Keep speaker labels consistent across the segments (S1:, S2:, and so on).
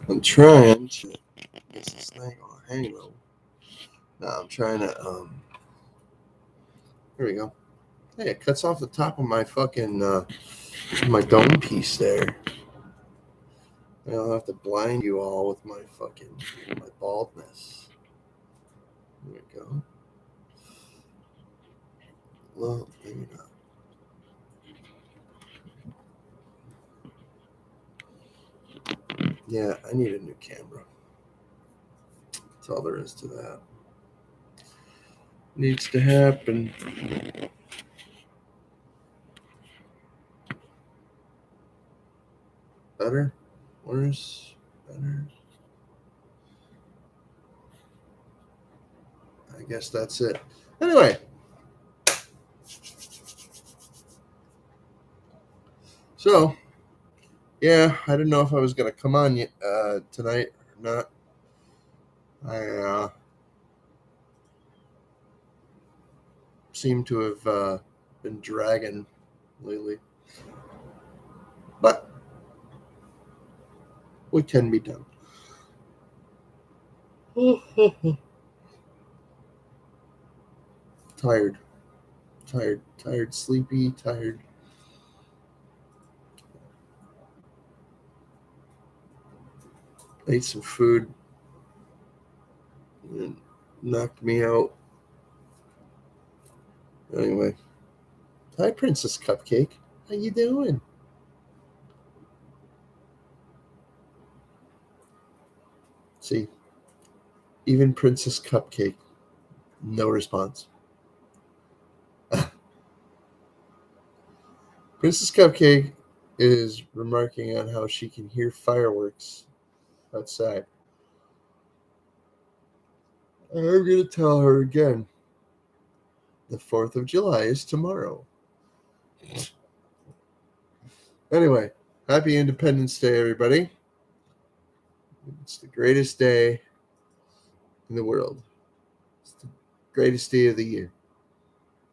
S1: I'm trying to get this thing on hang low. Now I'm trying to here we go. Hey, it cuts off the top of my fucking my dome piece there. I'll have to blind you all with my fucking my baldness. There we go. Well, maybe not. Yeah, I need a new camera. That's all there is to that. Needs to happen. Better? Worse? Better? I guess that's it. Anyway. So, yeah, I didn't know if I was going to come on tonight or not. I seem to have been dragging lately. But what can be done? Tired. Tired, sleepy, tired. Ate some food. And knocked me out. Anyway. Hi, Princess Cupcake. How you doing? See, even Princess Cupcake, no response. Princess Cupcake is remarking on how she can hear fireworks outside. And I'm going to tell her again. The 4th of July is tomorrow. Anyway, happy Independence Day, everybody. It's the greatest day in the world. It's the greatest day of the year.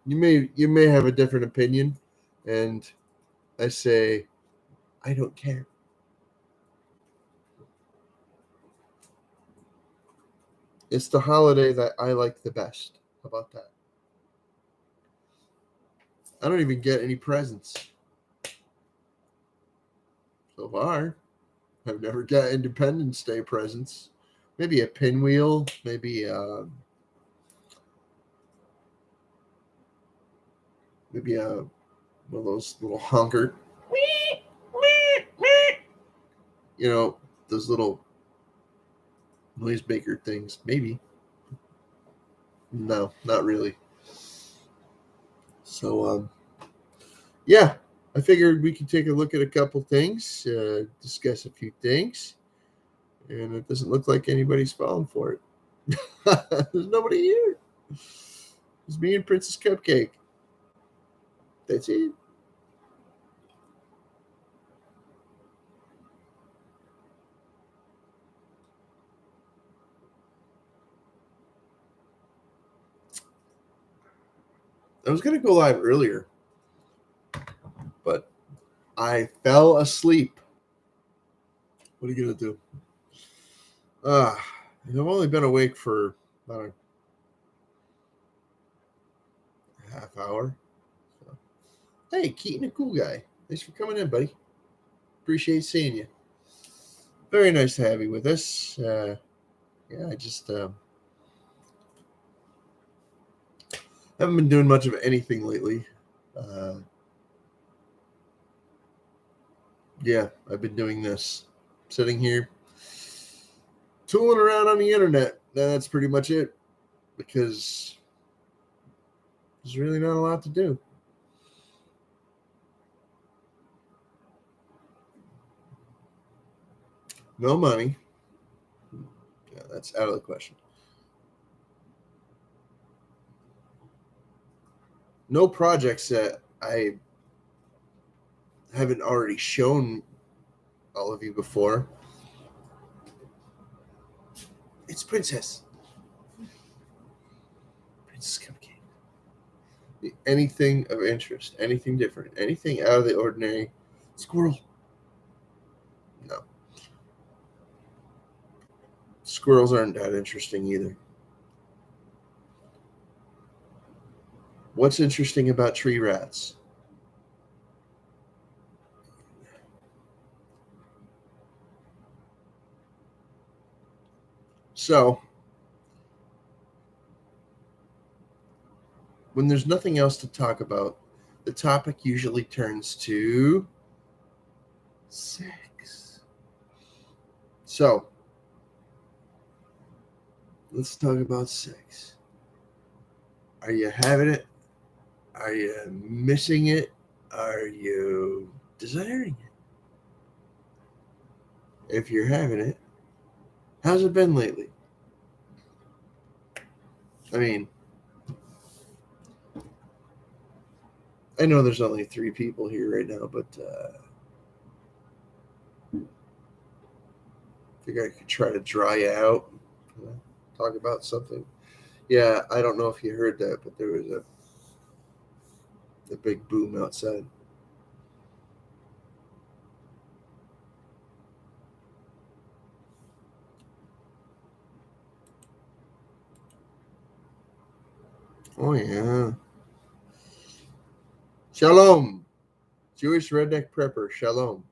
S1: You may have a different opinion, and I say I don't care. It's the holiday that I like the best. How about that? I don't even get any presents so far. I've never got Independence Day presents. Maybe a pinwheel, maybe one of those little honker, you know, those little noise maker things. Maybe. No, not really. So, yeah, I figured we could take a look at a couple things, discuss a few things, and it doesn't look like anybody's falling for it. There's nobody here. It's me and Princess Cupcake. That's it. I was going to go live earlier, but I fell asleep. What are you going to do? I've only been awake for about a half hour. So. Hey, Keaton, a cool guy. Thanks for coming in, buddy. Appreciate seeing you. Very nice to have you with us. Yeah, I just haven't been doing much of anything lately. Yeah, I've been doing this. Sitting here, tooling around on the internet. That's pretty much it. Because there's really not a lot to do. No money. Yeah, that's out of the question. No projects that I haven't already shown all of you before. It's Princess. Princess Cupcake. Anything of interest, anything different, anything out of the ordinary. Squirrel. No. Squirrels aren't that interesting either. What's interesting about tree rats? So, when there's nothing else to talk about, the topic usually turns to sex. So, let's talk about sex. Are you having it? Are you missing it? Are you desiring it? If you're having it, how's it been lately? I mean, I know there's only 3 people here right now, but I think I could try to dry you out. Talk about something. Yeah, I don't know if you heard that, but there was a big boom outside. Oh yeah. Shalom. Jewish redneck prepper. Shalom.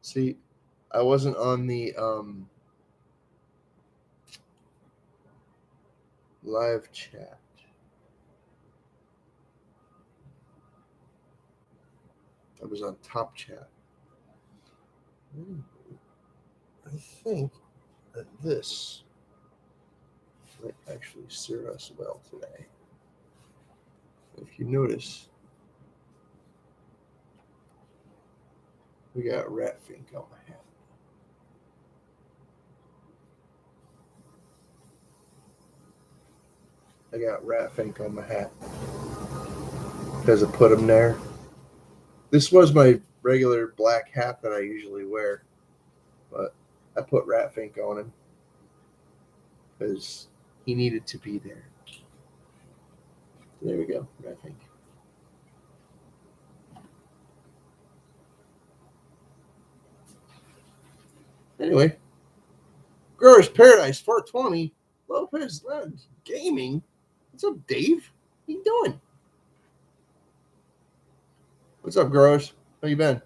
S1: See, I wasn't on the live chat. I was on top chat. I think that this might actually serve us well today. If you notice, we got rat fink on my hat. I got rat fink on my hat because I put them there. This was my regular black hat that I usually wear, but I put rat fink on him because he needed to be there. There we go, rat fink. Anyway, Growers Paradise 420, Lopez Gaming. What's up, Dave? How you doing? What's up, Growers? How you been?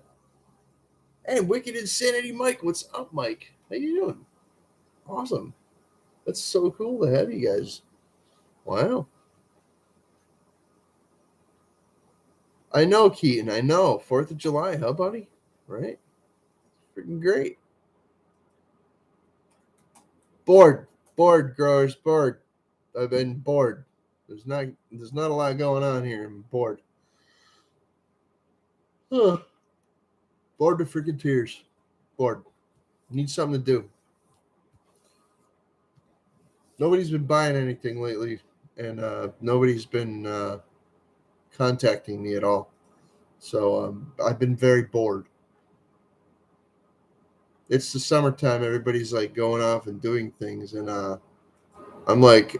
S1: Hey, Wicked Insanity Mike. What's up, Mike? How you doing? Awesome. That's so cool to have you guys. Wow. I know, Keaton. I know. 4th of July, huh, buddy? Right? Freaking great. Bored. Bored, Growers. Bored. I've been bored. There's not a lot going on here. I'm bored. Huh. Bored to freaking tears. Bored. Need something to do. Nobody's been buying anything lately, and nobody's been contacting me at all. So I've been very bored. It's the summertime. Everybody's like going off and doing things, and I'm like,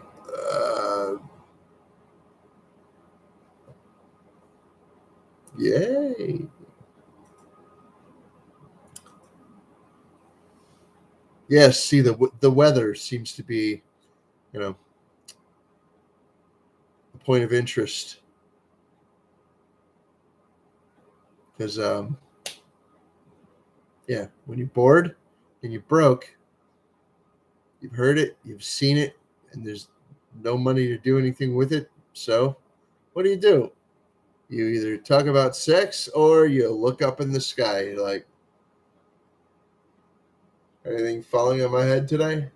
S1: yay. Yes, see, the weather seems to be, a point of interest because, yeah, when you're bored and you're broke, you've heard it, you've seen it, and there's no money to do anything with it. So, what do? You either talk about sex or you look up in the sky. You're like, anything falling on my head today?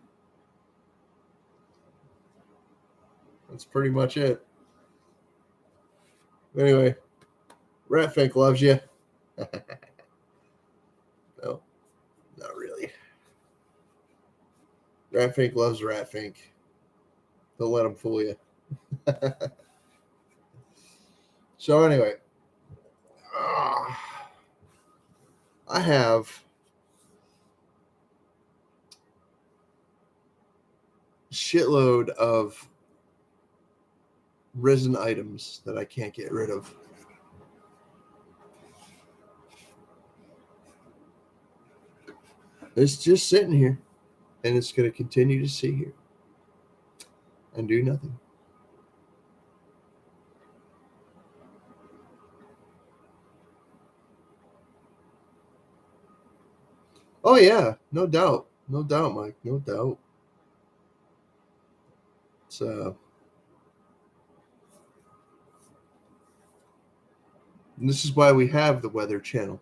S1: That's pretty much it. Anyway, Ratfink loves you. No, not really. Ratfink loves Ratfink. Don't let him fool you. So anyway, I have a shitload of risen items that I can't get rid of. It's just sitting here. And it's going to continue to sit here and do nothing. Oh, yeah. No doubt. No doubt, Mike. No doubt. It's, and this is why we have the Weather Channel.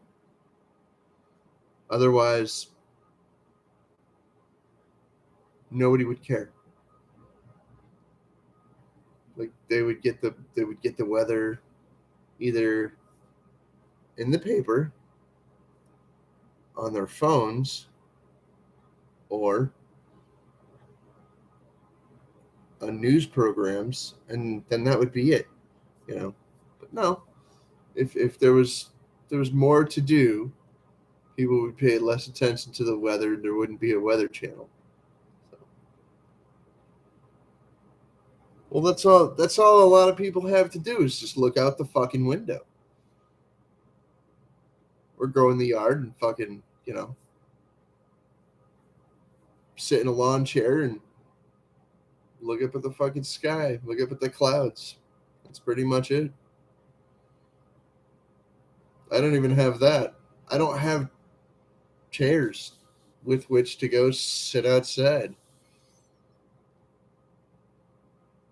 S1: Otherwise, nobody would care. Like they would get the weather either in the paper, on their phones, or on news programs, and then that would be it, you know. But no, if there was more to do, people would pay less attention to the weather. There wouldn't be a Weather Channel. So. Well, that's all. That's all a lot of people have to do is just look out the fucking window, or go in the yard and fucking, sit in a lawn chair and look up at the fucking sky, look up at the clouds. That's pretty much it. I don't even have that. I don't have chairs with which to go sit outside.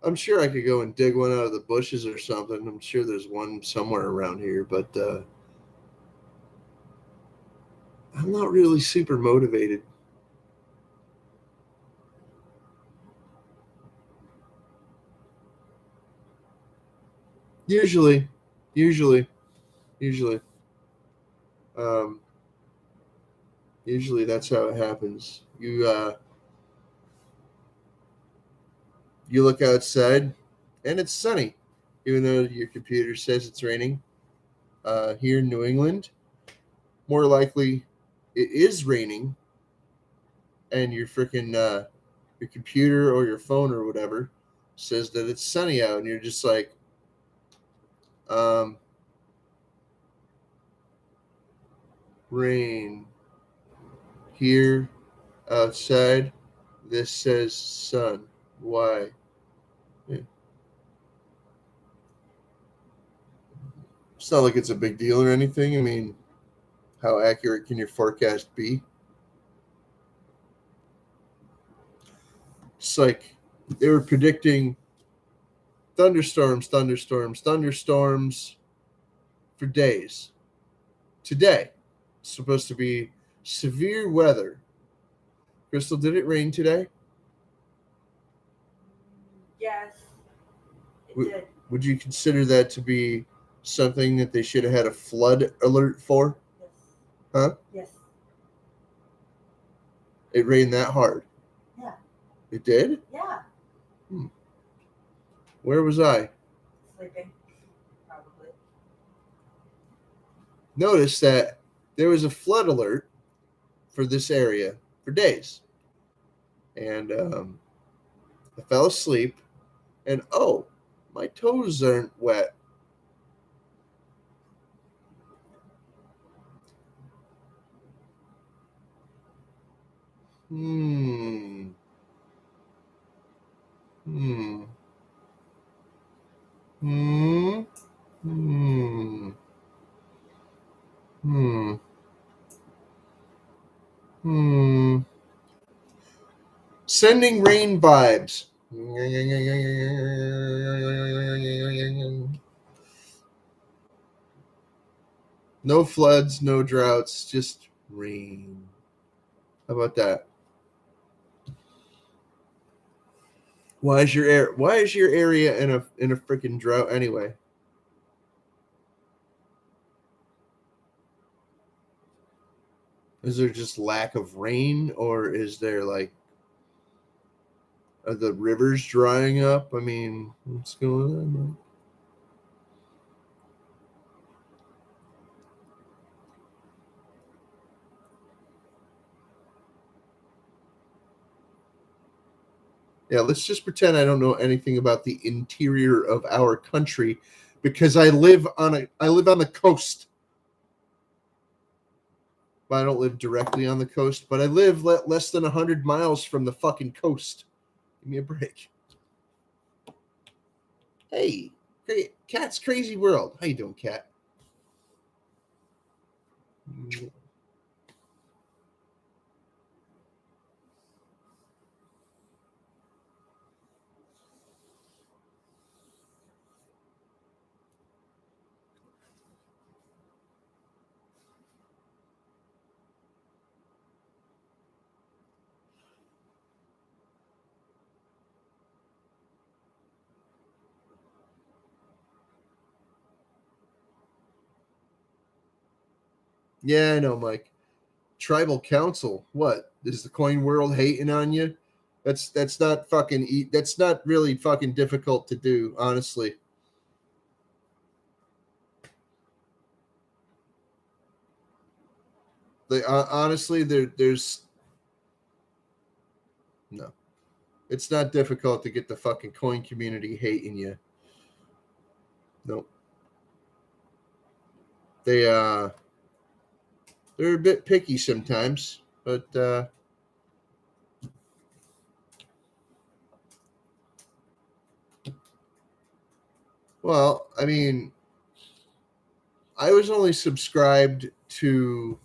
S1: I'm sure I could go and dig one out of the bushes or something. I'm sure there's one somewhere around here, but I'm not really super motivated. Usually. Um, Usually that's how it happens. You look outside and it's sunny, even though your computer says it's raining. Here in New England, more likely it is raining, and your freaking your computer or your phone or whatever says that it's sunny out, and you're just like, rain. Here outside, this says sun. Why? Yeah. It's not like it's a big deal or anything. I mean, how accurate can your forecast be? It's like they were predicting thunderstorms for days. Today, it's supposed to be severe weather. Crystal, did it rain today?
S2: Yes, it did.
S1: Would you consider that to be something that they should have had a flood alert for?
S2: Yes.
S1: Huh?
S2: Yes.
S1: It rained that hard?
S2: Yeah.
S1: It did?
S2: Yeah.
S1: Where was I?
S2: Sleeping, probably.
S1: Notice that there was a flood alert for this area for days. And I fell asleep, and oh, my toes aren't wet. Hmm. Sending rain vibes. No floods, no droughts, just rain. How about that? Why is your area in a freaking drought anyway? Is there just lack of rain, or is there like, are the rivers drying up? I mean, what's going on, man? Yeah, let's just pretend I don't know anything about the interior of our country, because I live on the coast. I don't live directly on the coast, but I live less than 100 miles from the fucking coast. Give me a break. Hey, Cat's Crazy World. How you doing, Cat? Yeah, I know, Mike. Tribal Council. What? Is the coin world hating on you? That's not fucking that's not really fucking difficult to do, honestly. Honestly, there's no. It's not difficult to get the fucking coin community hating you. Nope. They they're a bit picky sometimes, but well, I mean, I was only subscribed to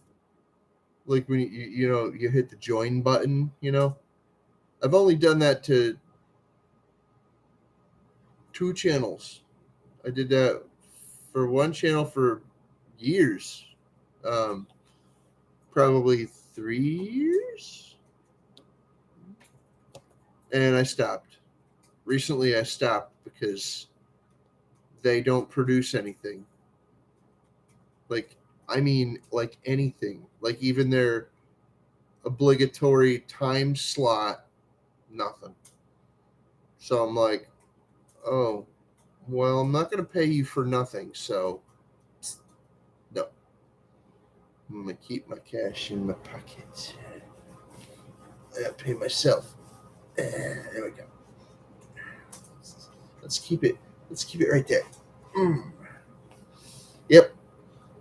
S1: like when you know you hit the join button, you know. I've only done that to 2 channels. I did that for one channel for years. Um, probably 3 years. And I stopped. Recently I stopped because they don't produce anything. Like I mean like anything. Like even their obligatory time slot, nothing. So I'm like, oh, well, I'm not going to pay you for nothing. So, no. I'm going to keep my cash in my pocket. I got to pay myself. There we go. Let's keep it. Let's keep it right there. Mm. Yep.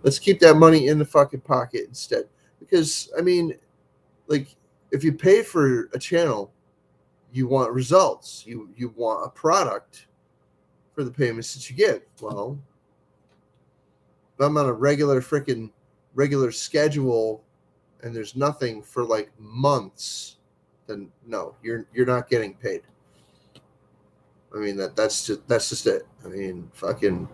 S1: Let's keep that money in the fucking pocket instead. Because, I mean, like, if you pay for a channel, you want results. You want a product for the payments that you get. Well, if I'm on a regular schedule and there's nothing for like months, then no, you're not getting paid. I mean that's just it. I mean, fucking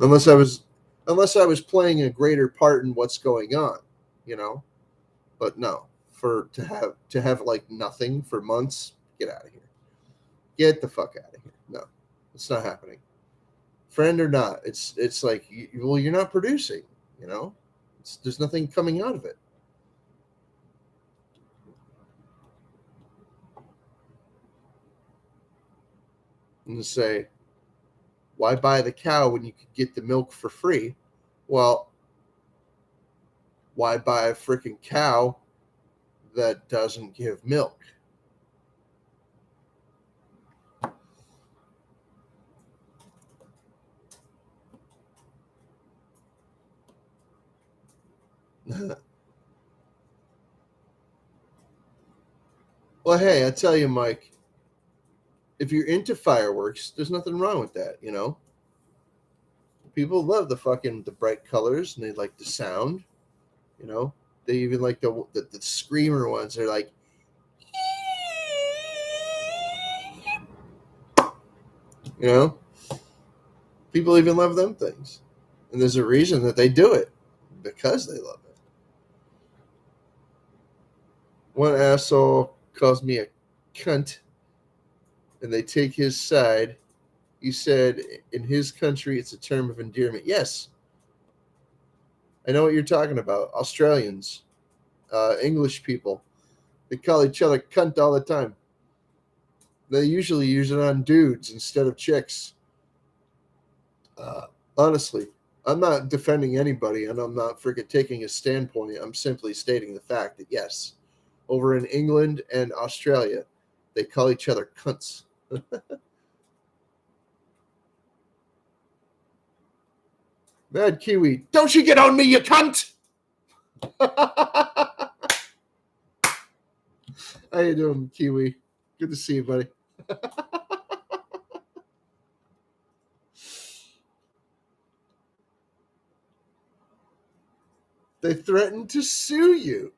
S1: unless I was playing a greater part in what's going on, you know. But no, for to have like nothing for months, get out of here. Get the fuck out of here. No, it's not happening. Friend or not, it's like well, you're not producing, you know. There's nothing coming out of it. And to say, why buy the cow when you could get the milk for free? Well, why buy a freaking cow that doesn't give milk? Well, hey, I tell you, Mike, if you're into fireworks, there's nothing wrong with that, you know? People love the bright colors and they like the sound, you know? They even like the screamer ones. They're like, you know? People even love them things. And there's a reason that they do it because they love it. One asshole calls me a cunt and they take his side. He said in his country it's a term of endearment. Yes, I know what you're talking about. Australians, English people, they call each other cunt all the time. They usually use it on dudes instead of chicks. Honestly, I'm not defending anybody and I'm not freaking taking a standpoint. I'm simply stating the fact that yes, over in England and Australia, they call each other cunts. Mad Kiwi, don't you get on me, you cunt! How you doing, Kiwi? Good to see you, buddy. They threatened to sue you.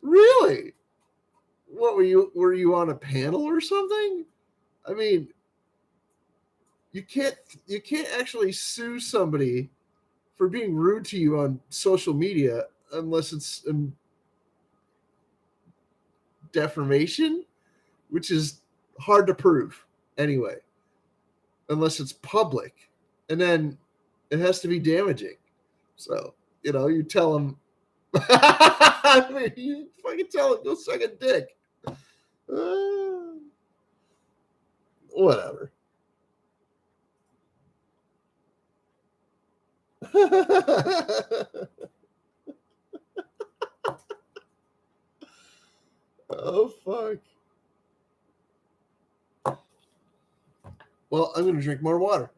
S1: Really? What were you? Were you on a panel or something? I mean, you can't actually sue somebody for being rude to you on social media unless it's defamation, which is hard to prove anyway, unless it's public, and then it has to be damaging. So you tell them. I mean, you fucking tell them go suck a dick. Whatever. Oh fuck. Well, I'm gonna drink more water.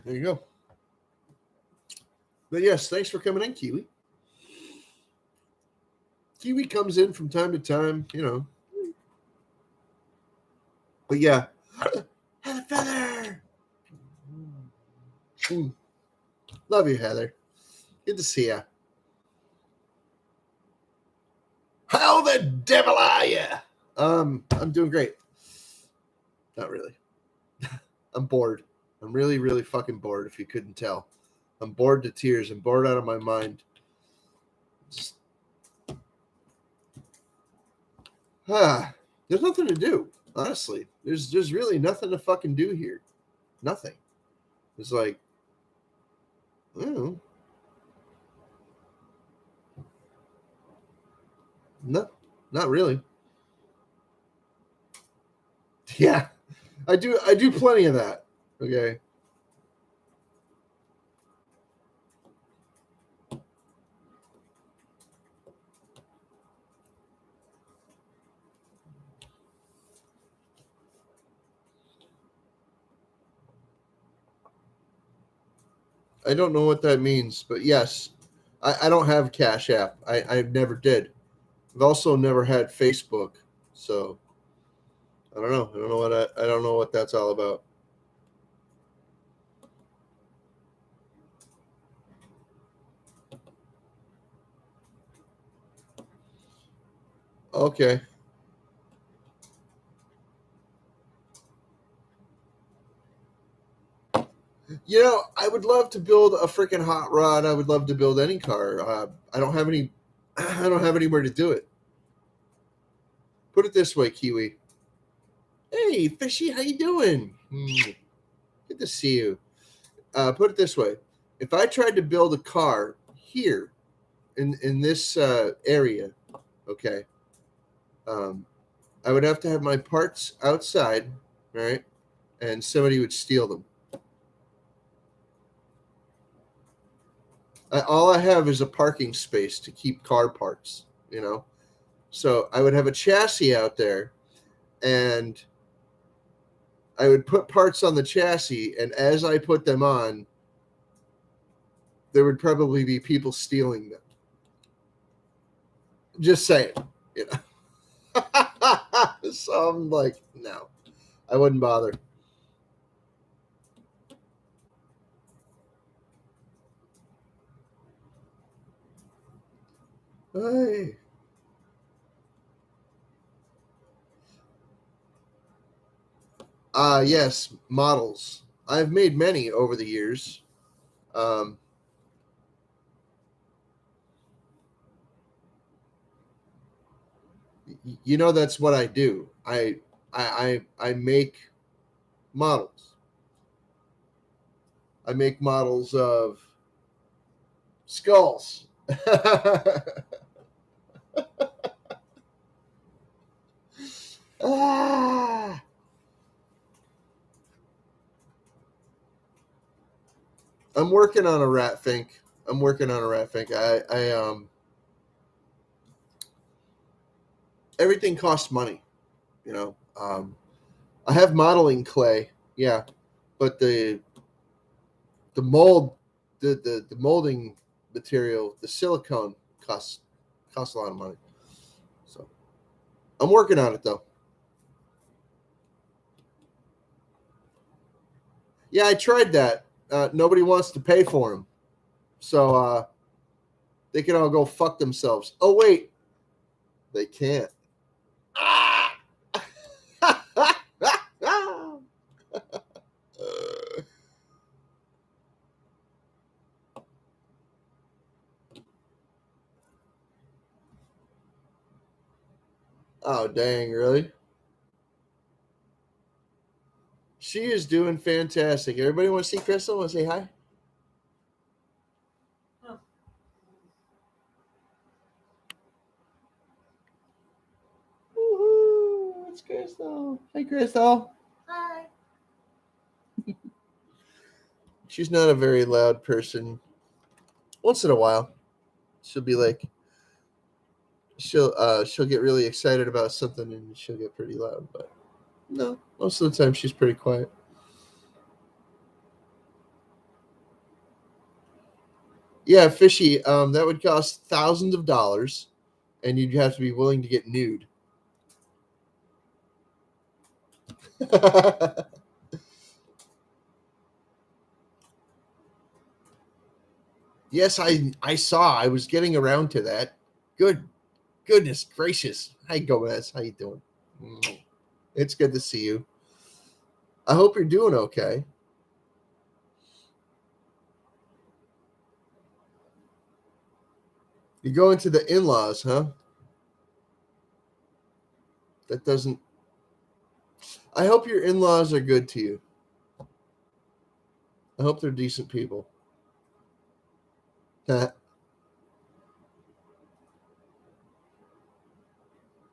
S1: There you go. But yes, thanks for coming in, Kiwi. Kiwi comes in from time to time, But yeah. Heather Feather! Love you, Heather. Good to see ya. How the devil are you? I'm doing great. Not really. I'm bored. I'm really, really fucking bored, if you couldn't tell. I'm bored to tears. I'm bored out of my mind. There's nothing to do, honestly. There's really nothing to fucking do here. Nothing. It's like, I don't know. No, not really. Yeah, I do plenty of that. Okay. I don't know what that means, but yes, I don't have Cash App. I never did. I've also never had Facebook, so I don't know. I don't know what that's all about. Okay. I would love to build a freaking hot rod. I would love to build any car. I don't have any. I don't have anywhere to do it. Put it this way, Kiwi. Hey, Fishy, how you doing? Good to see you. Put it this way: if I tried to build a car here in this area, okay, I would have to have my parts outside, right? And somebody would steal them. All I have is a parking space to keep car parts, So I would have a chassis out there, and I would put parts on the chassis, and as I put them on, there would probably be people stealing them. Just saying, So I'm like, no, I wouldn't bother. Hey. Yes, models. I've made many over the years. Um, that's what I do. I make models. I make models of skulls. Ah. I'm working on a rat fink. I everything costs money, you know. I have modeling clay, yeah, but the mold, the molding material, the silicone costs a lot of money. So I'm working on it though. Yeah, I tried that. Nobody wants to pay for them, so they can all go fuck themselves. Oh wait, they can't. Ah! Oh dang, really? She is doing fantastic. Everybody want to see Crystal? Want to say hi?
S2: Oh.
S1: Woohoo! It's Crystal. Hey, Crystal.
S2: Hi.
S1: She's not a very loud person. Once in a while, she'll be like, she'll get really excited about something and she'll get pretty loud. But no, most of the time she's pretty quiet. Yeah, fishy. That would cost thousands of dollars, and you'd have to be willing to get nude. Yes, I saw. I was getting around to that. Goodness gracious. Hi Gomez, how you doing? It's good to see you. I hope you're doing okay. You're going to the in-laws, huh? That doesn't. I hope your in-laws are good to you. I hope they're decent people.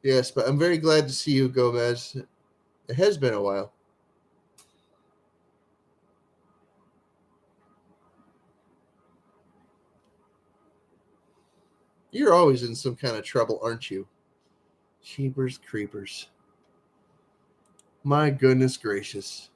S1: Yes, but I'm very glad to see you, Gomez. It has been a while. You're always in some kind of trouble, aren't you? Cheapers creepers. My goodness gracious.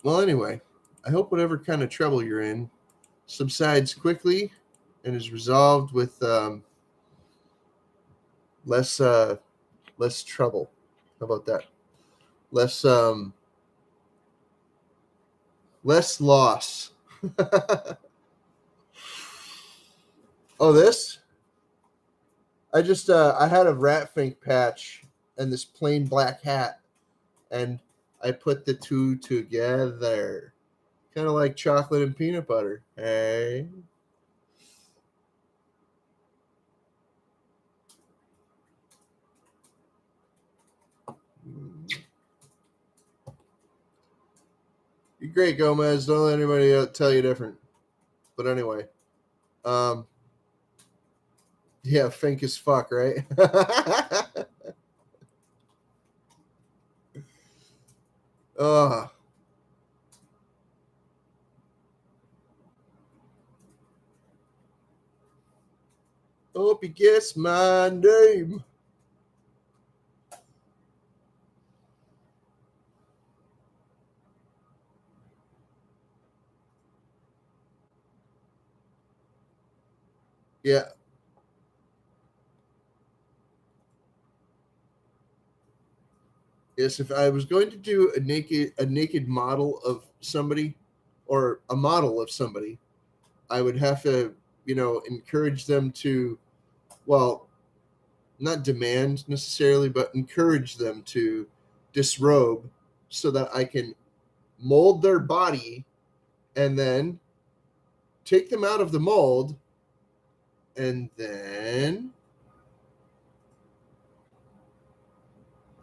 S1: Well, anyway, I hope whatever kind of trouble you're in subsides quickly and is resolved with less less trouble. How about that? Less less loss. Oh, this? I just I had a rat fink patch and this plain black hat, and I put the two together, kind of like chocolate and peanut butter. Hey, you're great, Gomez. Don't let anybody tell you different. But anyway, um, yeah, fink as fuck, right? Oh, hope you guess my name. Yeah. Yes, if I was going to do a naked model of somebody or a model of somebody, I would have to, encourage them to, well, not demand necessarily, but encourage them to disrobe so that I can mold their body and then take them out of the mold and then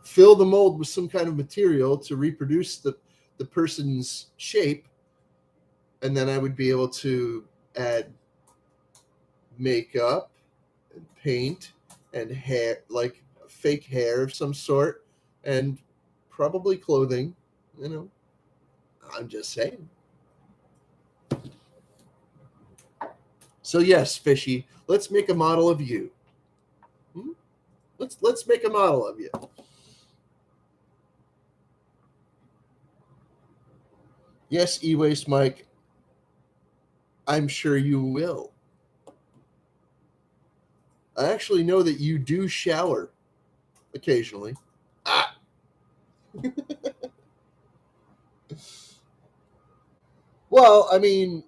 S1: fill the mold with some kind of material to reproduce the person's shape, and then I would be able to add makeup and paint and hair, like fake hair of some sort, and probably clothing. I'm just saying. So yes, Fishy, let's make a model of you. Hmm? Let's make a model of you. Yes, E-Waste Mike, I'm sure you will. I actually know that you do shower occasionally. Ah. Well, I mean,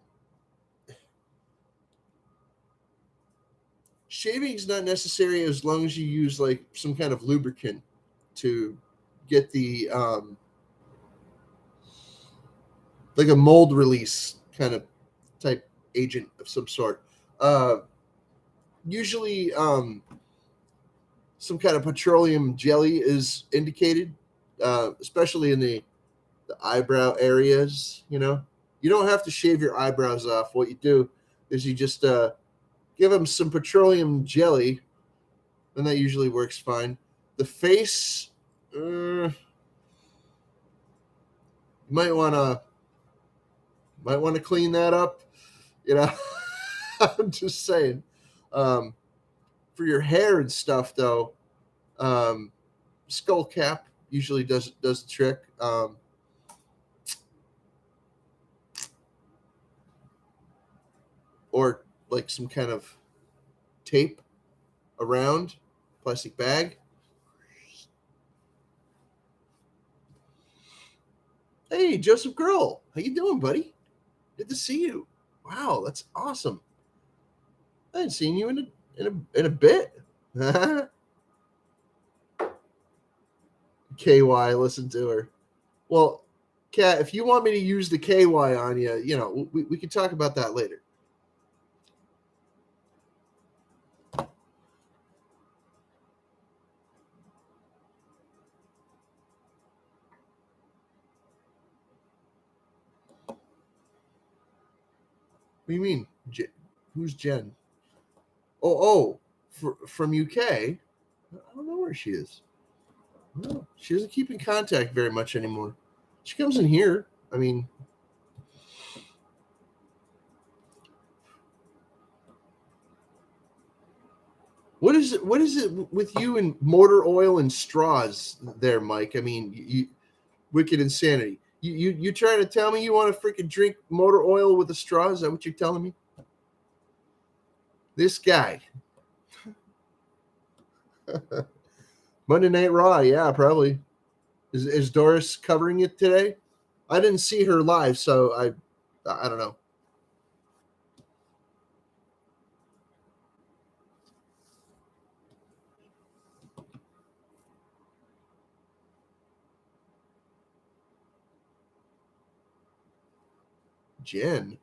S1: shaving's not necessary as long as you use like some kind of lubricant to get the like a mold release kind of type agent of some sort. Uh, Usually, some kind of petroleum jelly is indicated, especially in the eyebrow areas. You don't have to shave your eyebrows off. What you do is you just give them some petroleum jelly, and that usually works fine. The face, you might want to clean that up. You know, I'm just saying. Um, for your hair and stuff, though, um, skull cap usually does the trick. Or like some kind of tape around plastic bag. Hey, Joseph Girl, how you doing, buddy? Good to see you. Wow, that's awesome. I hadn't seen you in a bit. KY, listen to her. Well, Kat, if you want me to use the KY on you, we can talk about that later. What do you mean? Who's Jen? Oh, from UK. I don't know where she is. No, she doesn't keep in contact very much anymore. She comes in here. I mean, what is it? What is it with you and motor oil and straws, there, Mike? I mean, wicked insanity. You trying to tell me you want to freaking drink motor oil with a straw? Is that what you're telling me? This guy. Monday Night Raw, yeah, probably. Is Doris covering it today? I didn't see her live, so I don't know. Jen.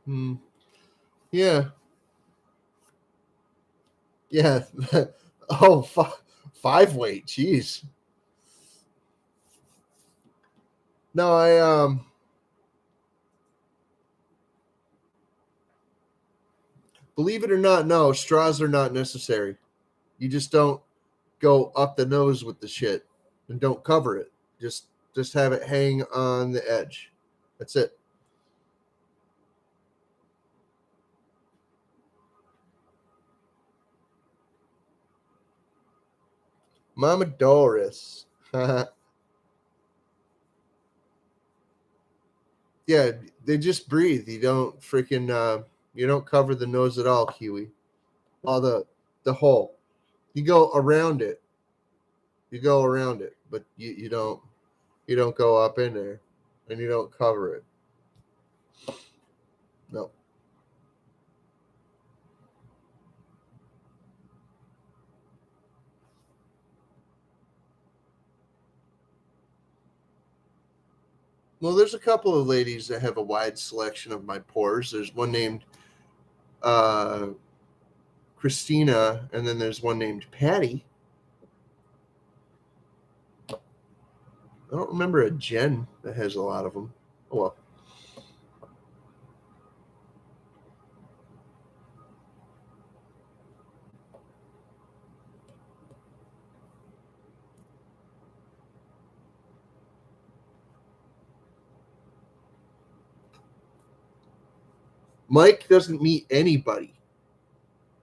S1: Hmm. Yeah. Yeah. Oh, five weight. Jeez. No, believe it or not, no, straws are not necessary. You just don't go up the nose with the shit and don't cover it. Just have it hang on the edge. That's it. Mama Doris. Yeah, they just breathe. You don't cover the nose at all, Kiwi. All the hole. You go around it. You go around it, but you don't go up in there, and you don't cover it. No. Well, there's a couple of ladies that have a wide selection of my pores. There's one named uh, Christina, and then there's one named Patty. I don't remember a Jen that has a lot of them. Oh well. Mike doesn't meet anybody.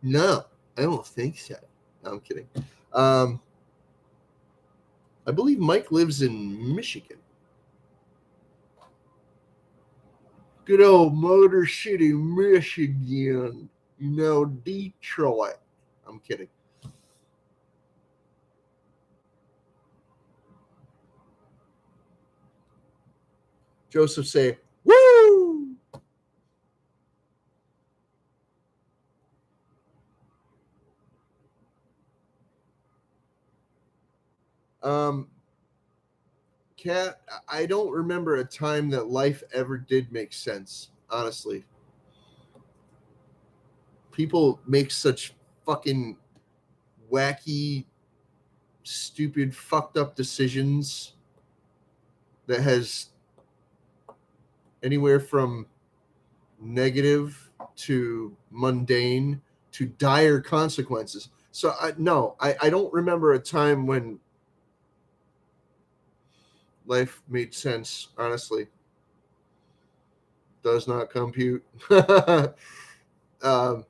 S1: No, I don't think so. No, I'm kidding. I believe Mike lives in Michigan. Good old Motor City, Michigan. Detroit. I'm kidding. Joseph say, woo! Um, Kat, I don't remember a time that life ever did make sense, honestly. People make such fucking wacky, stupid, fucked up decisions that has anywhere from negative to mundane to dire consequences. So I don't remember a time when life made sense, honestly. Does not compute. um,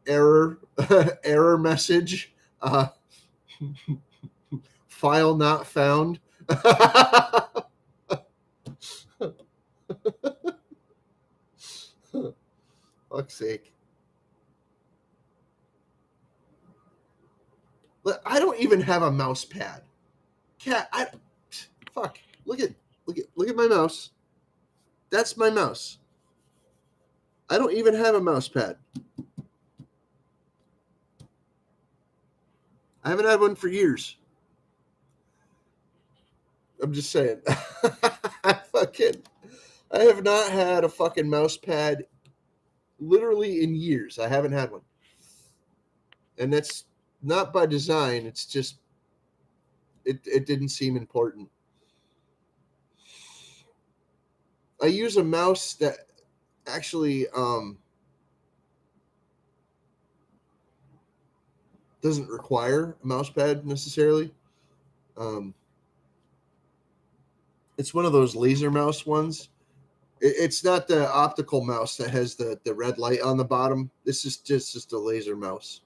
S1: error error message. File not found. Fuck's sake. I don't even have a mouse pad. Cat, fuck. Look at my mouse. That's my mouse. I don't even have a mouse pad. I haven't had one for years. I'm just saying. I have not had a fucking mouse pad literally in years. I haven't had one. And that's not by design. It's just it didn't seem important. I use a mouse that actually doesn't require a mouse pad necessarily. Um, it's one of those laser mouse ones. It's not the optical mouse that has the red light on the bottom. This is just a laser mouse.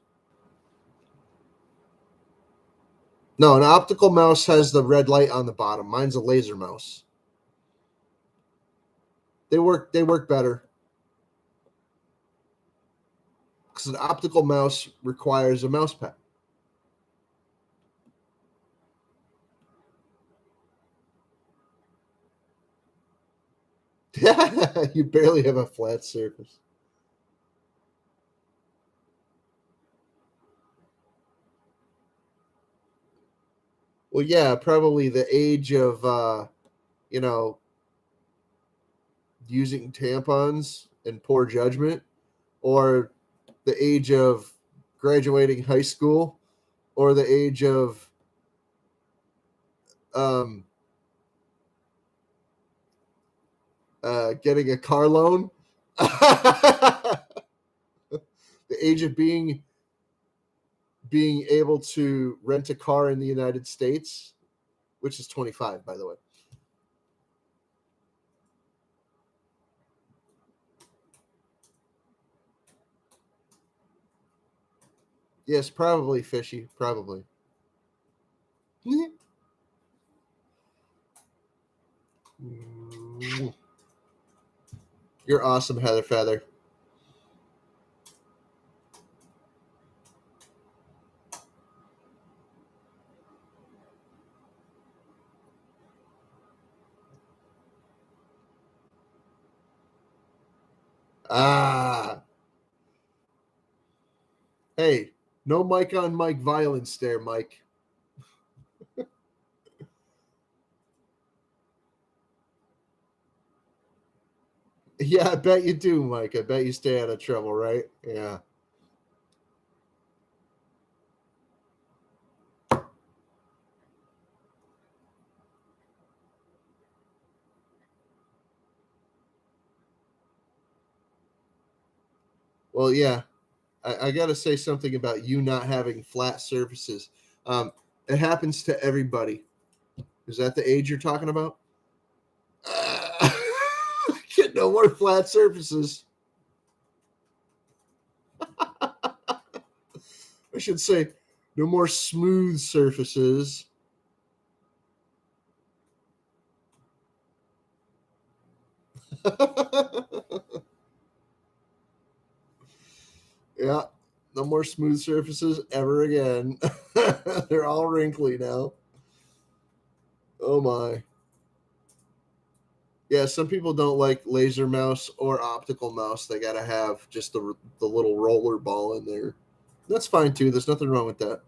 S1: No, an optical mouse has the red light on the bottom. Mine's a laser mouse. They work better because an optical mouse requires a mouse pad. You barely have a flat surface. Well, yeah, probably the age of you know using tampons and poor judgment, or the age of graduating high school, or the age of um, getting a car loan, the age of being able to rent a car in the United States, which is 25, by the way. Yes, probably fishy, probably. You're awesome, Heather Feather. Ah, hey, no Mike on Mike violence there, Mike. Yeah, I bet you do, Mike. I bet you stay out of trouble, right? Yeah. Well, yeah, I got to say something about you not having flat surfaces. It happens to everybody. Is that the age you're talking about? Get no more flat surfaces. I should say, no more smooth surfaces. Yeah, no more smooth surfaces ever again. They're all wrinkly now. Oh my. Yeah, some people don't like laser mouse or optical mouse. They got to have just the little roller ball in there. That's fine too. There's nothing wrong with that.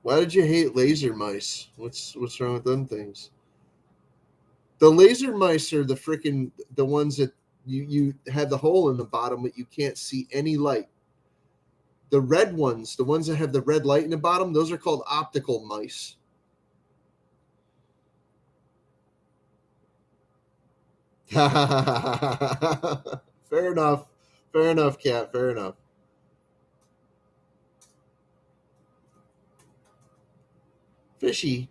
S1: Why did you hate laser mice? What's wrong with them things? The laser mice are the ones that you have the hole in the bottom but you can't see any light. The red ones, the ones that have the red light in the bottom, those are called optical mice. Fair enough. Fair enough, Cat. Fair enough. Fishy,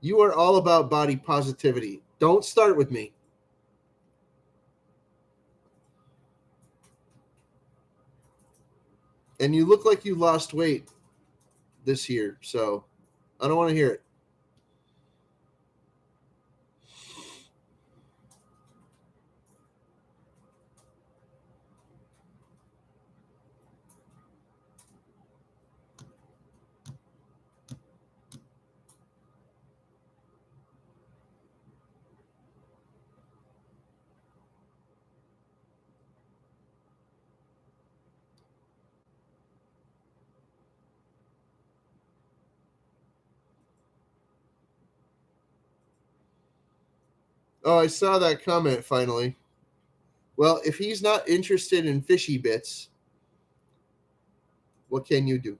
S1: you are all about body positivity. Don't start with me. And you look like you lost weight this year, so I don't want to hear it. Oh, I saw that comment finally. Well, if he's not interested in fishy bits, what can you do?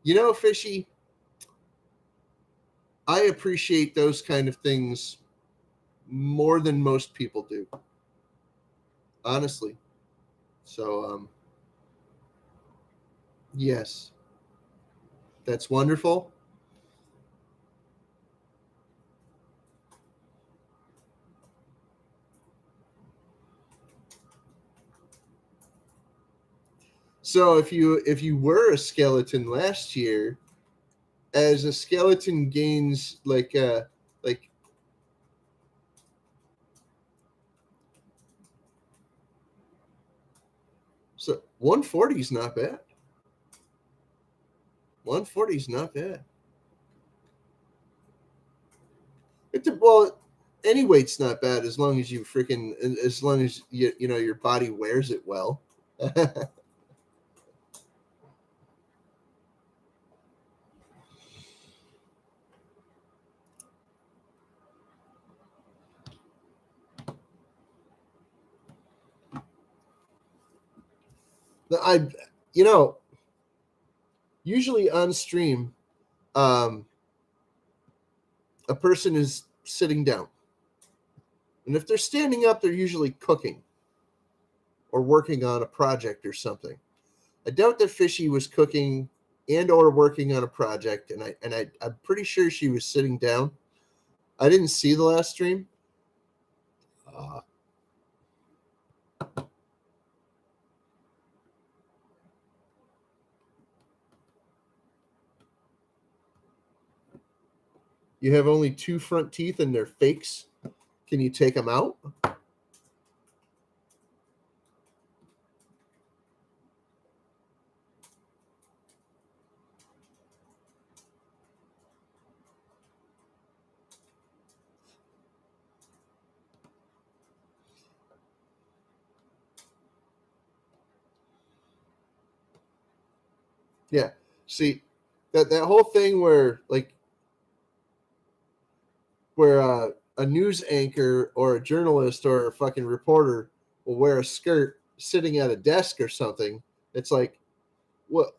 S1: You know, Fishy, I appreciate those kind of things more than most people do, honestly. So, yes, that's wonderful. So, if you were a skeleton last year, as a skeleton gains like so 140 is not bad. 140 is not bad. Well, any weight's not bad as long as you freaking as long as you know your body wears it well. I you know usually on stream, um, a person is sitting down, and if they're standing up, they're usually cooking or working on a project or something. I doubt that Fishy was cooking and or working on a project, I'm pretty sure she was sitting down. I didn't see the last stream. Uh, you have only two front teeth and they're fakes. Can you take them out? Yeah. See, that whole thing where a news anchor or a journalist or a fucking reporter will wear a skirt sitting at a desk or something. It's like, what?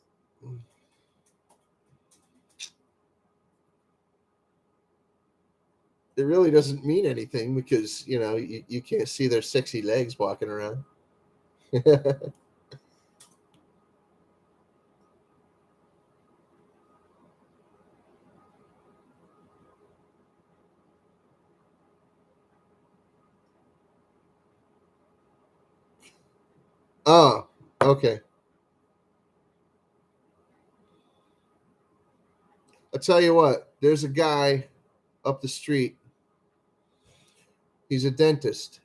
S1: It really doesn't mean anything because you can't see their sexy legs walking around. Oh, okay. I'll tell you what. There's a guy up the street. He's a dentist,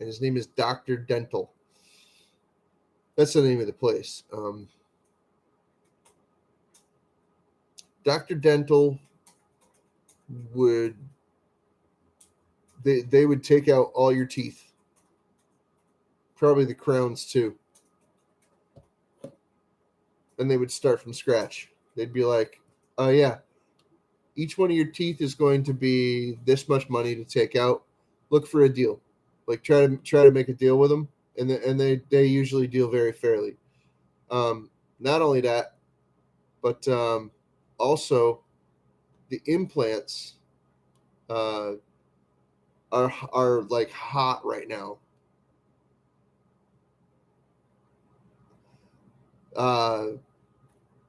S1: and his name is Doctor Dental. That's the name of the place. Doctor Dental would they would take out all your teeth, probably the crowns too, and they would start from scratch. They'd be like, "Oh yeah, each one of your teeth is going to be this much money to take out. Look for a deal. Like try to make a deal with them, and they usually deal very fairly. Not only that, but also the implants uh, are like hot right now. Uh,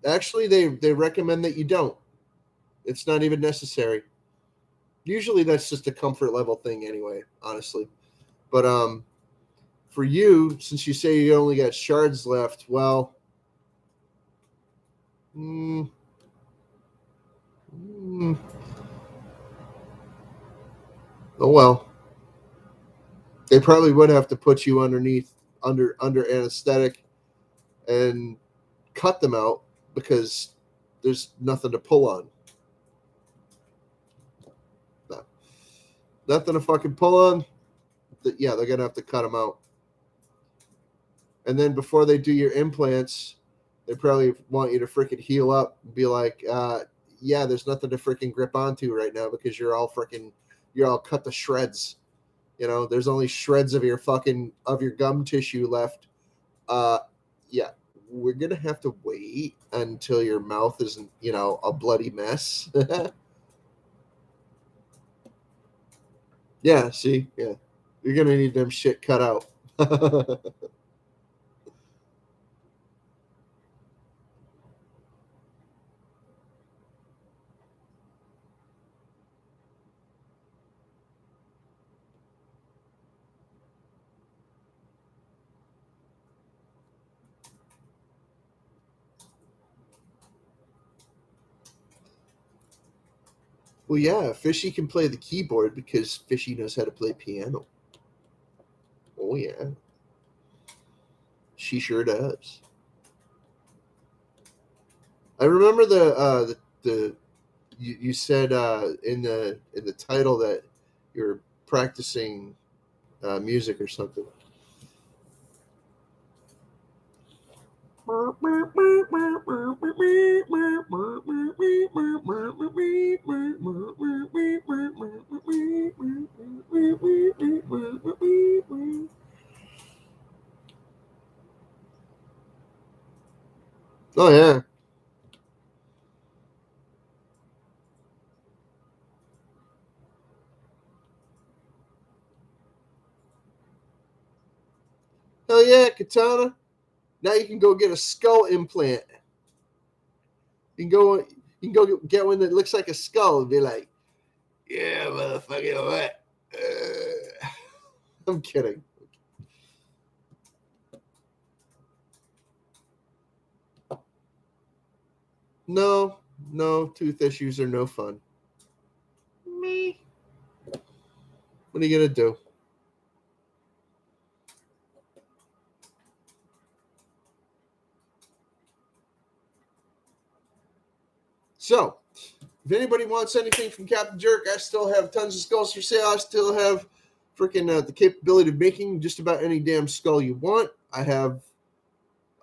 S1: Actually, they recommend that you don't. It's not even necessary. Usually, that's just a comfort level thing, anyway. Honestly, but for you, since you say you only got shards left, well, mm, mm, oh well. They probably would have to put you under anesthetic and cut them out because there's nothing to pull on. No, nothing to fucking pull on. Yeah, they're gonna have to cut them out. And then before they do your implants, they probably want you to freaking heal up and be like, yeah, there's nothing to freaking grip onto right now because you're all cut to shreds. There's only shreds of your gum tissue left. Uh, yeah, we're gonna have to wait until your mouth isn't, a bloody mess. Yeah, see, yeah, you're gonna need them shit cut out. Well, yeah, Fishy can play the keyboard because Fishy knows how to play piano. Oh yeah, she sure does. I remember the you said in the title that you're practicing music or something. Oh yeah, hell yeah, Katana. Now you can go get a skull implant. You can go get one that looks like a skull and be like, yeah, motherfucker, what? I'm kidding. No, no, tooth issues are no fun. Me. What are you gonna do? So, if anybody wants anything from Captain Jerk, I still have tons of skulls for sale. I still have freaking the capability of making just about any damn skull you want. I have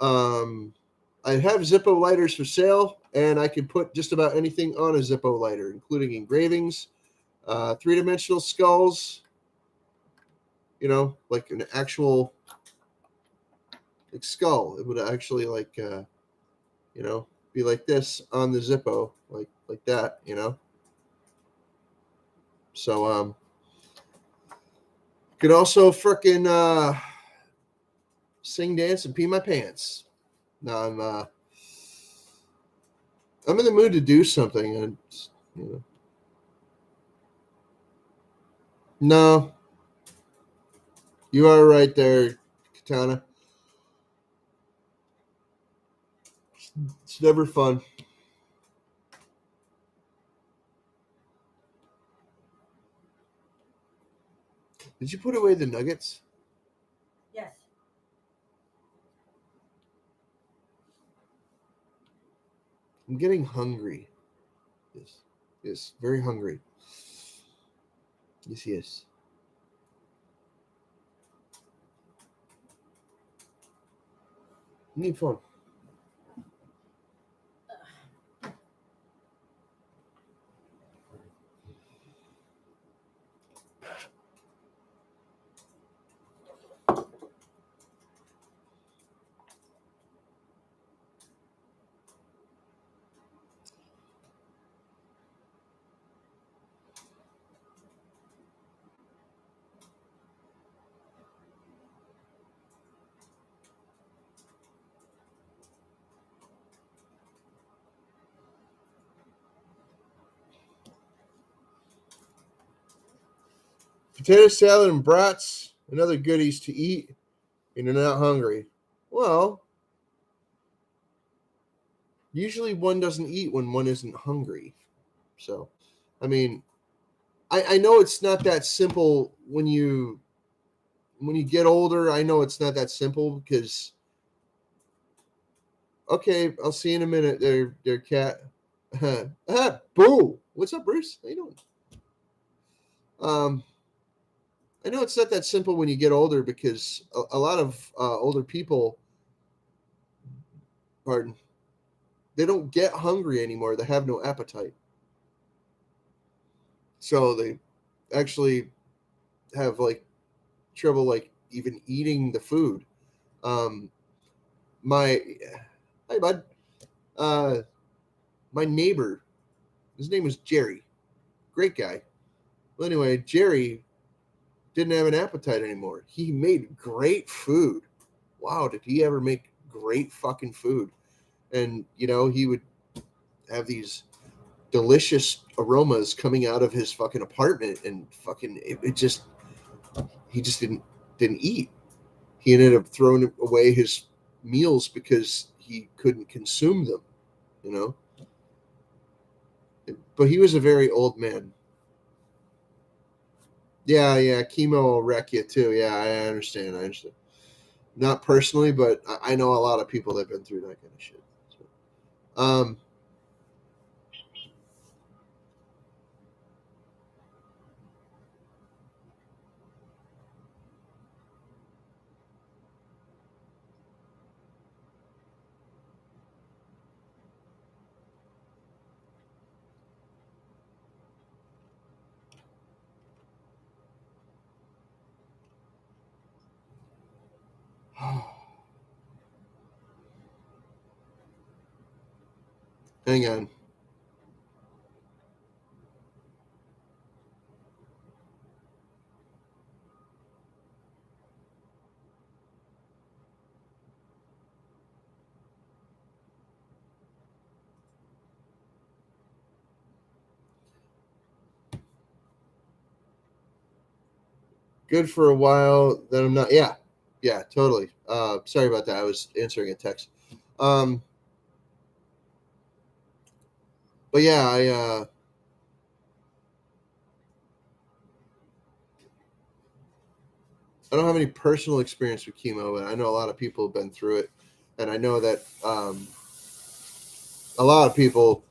S1: um I have Zippo lighters for sale, and I can put just about anything on a Zippo lighter, including engravings, three-dimensional skulls, like an actual like skull. It would actually be like this on the Zippo, like that. So could also frickin' sing, dance, and pee my pants. Now I'm in the mood to do something, and no, you are right there, Katana. It's never fun. Did you put away the nuggets?
S2: Yes.
S1: I'm getting hungry. Yes, very hungry. Yes. Need phone. Potato salad and brats and other goodies to eat, and you're not hungry. Well, usually one doesn't eat when one isn't hungry. So, I mean, I know it's not that simple when you get older. I know it's not that simple because okay, I'll see you in a minute. Their cat. Boo! What's up, Bruce? How you doing? I know it's not that simple when you get older because a lot of older people, pardon, they don't get hungry anymore. They have no appetite. So they actually have like trouble like even eating the food. Um, my Hi bud. Uh, my neighbor, his name was Jerry. Great guy. Well, anyway, Jerry didn't have an appetite anymore. He made great food. Wow, did he ever make great fucking food? And he would have these delicious aromas coming out of his fucking apartment, and fucking it just he just didn't eat. He ended up throwing away his meals because he couldn't consume them, you know. But he was a very old man. Yeah, chemo will wreck you too. Yeah, I understand. I understand. Not personally, but I know a lot of people that've been through that kind of shit. So, hang on. Good for a while. Then I'm not. Yeah, totally. Sorry about that. I was answering a text. Um, but yeah, I don't have any personal experience with chemo, but I know a lot of people have been through it, and I know that a lot of people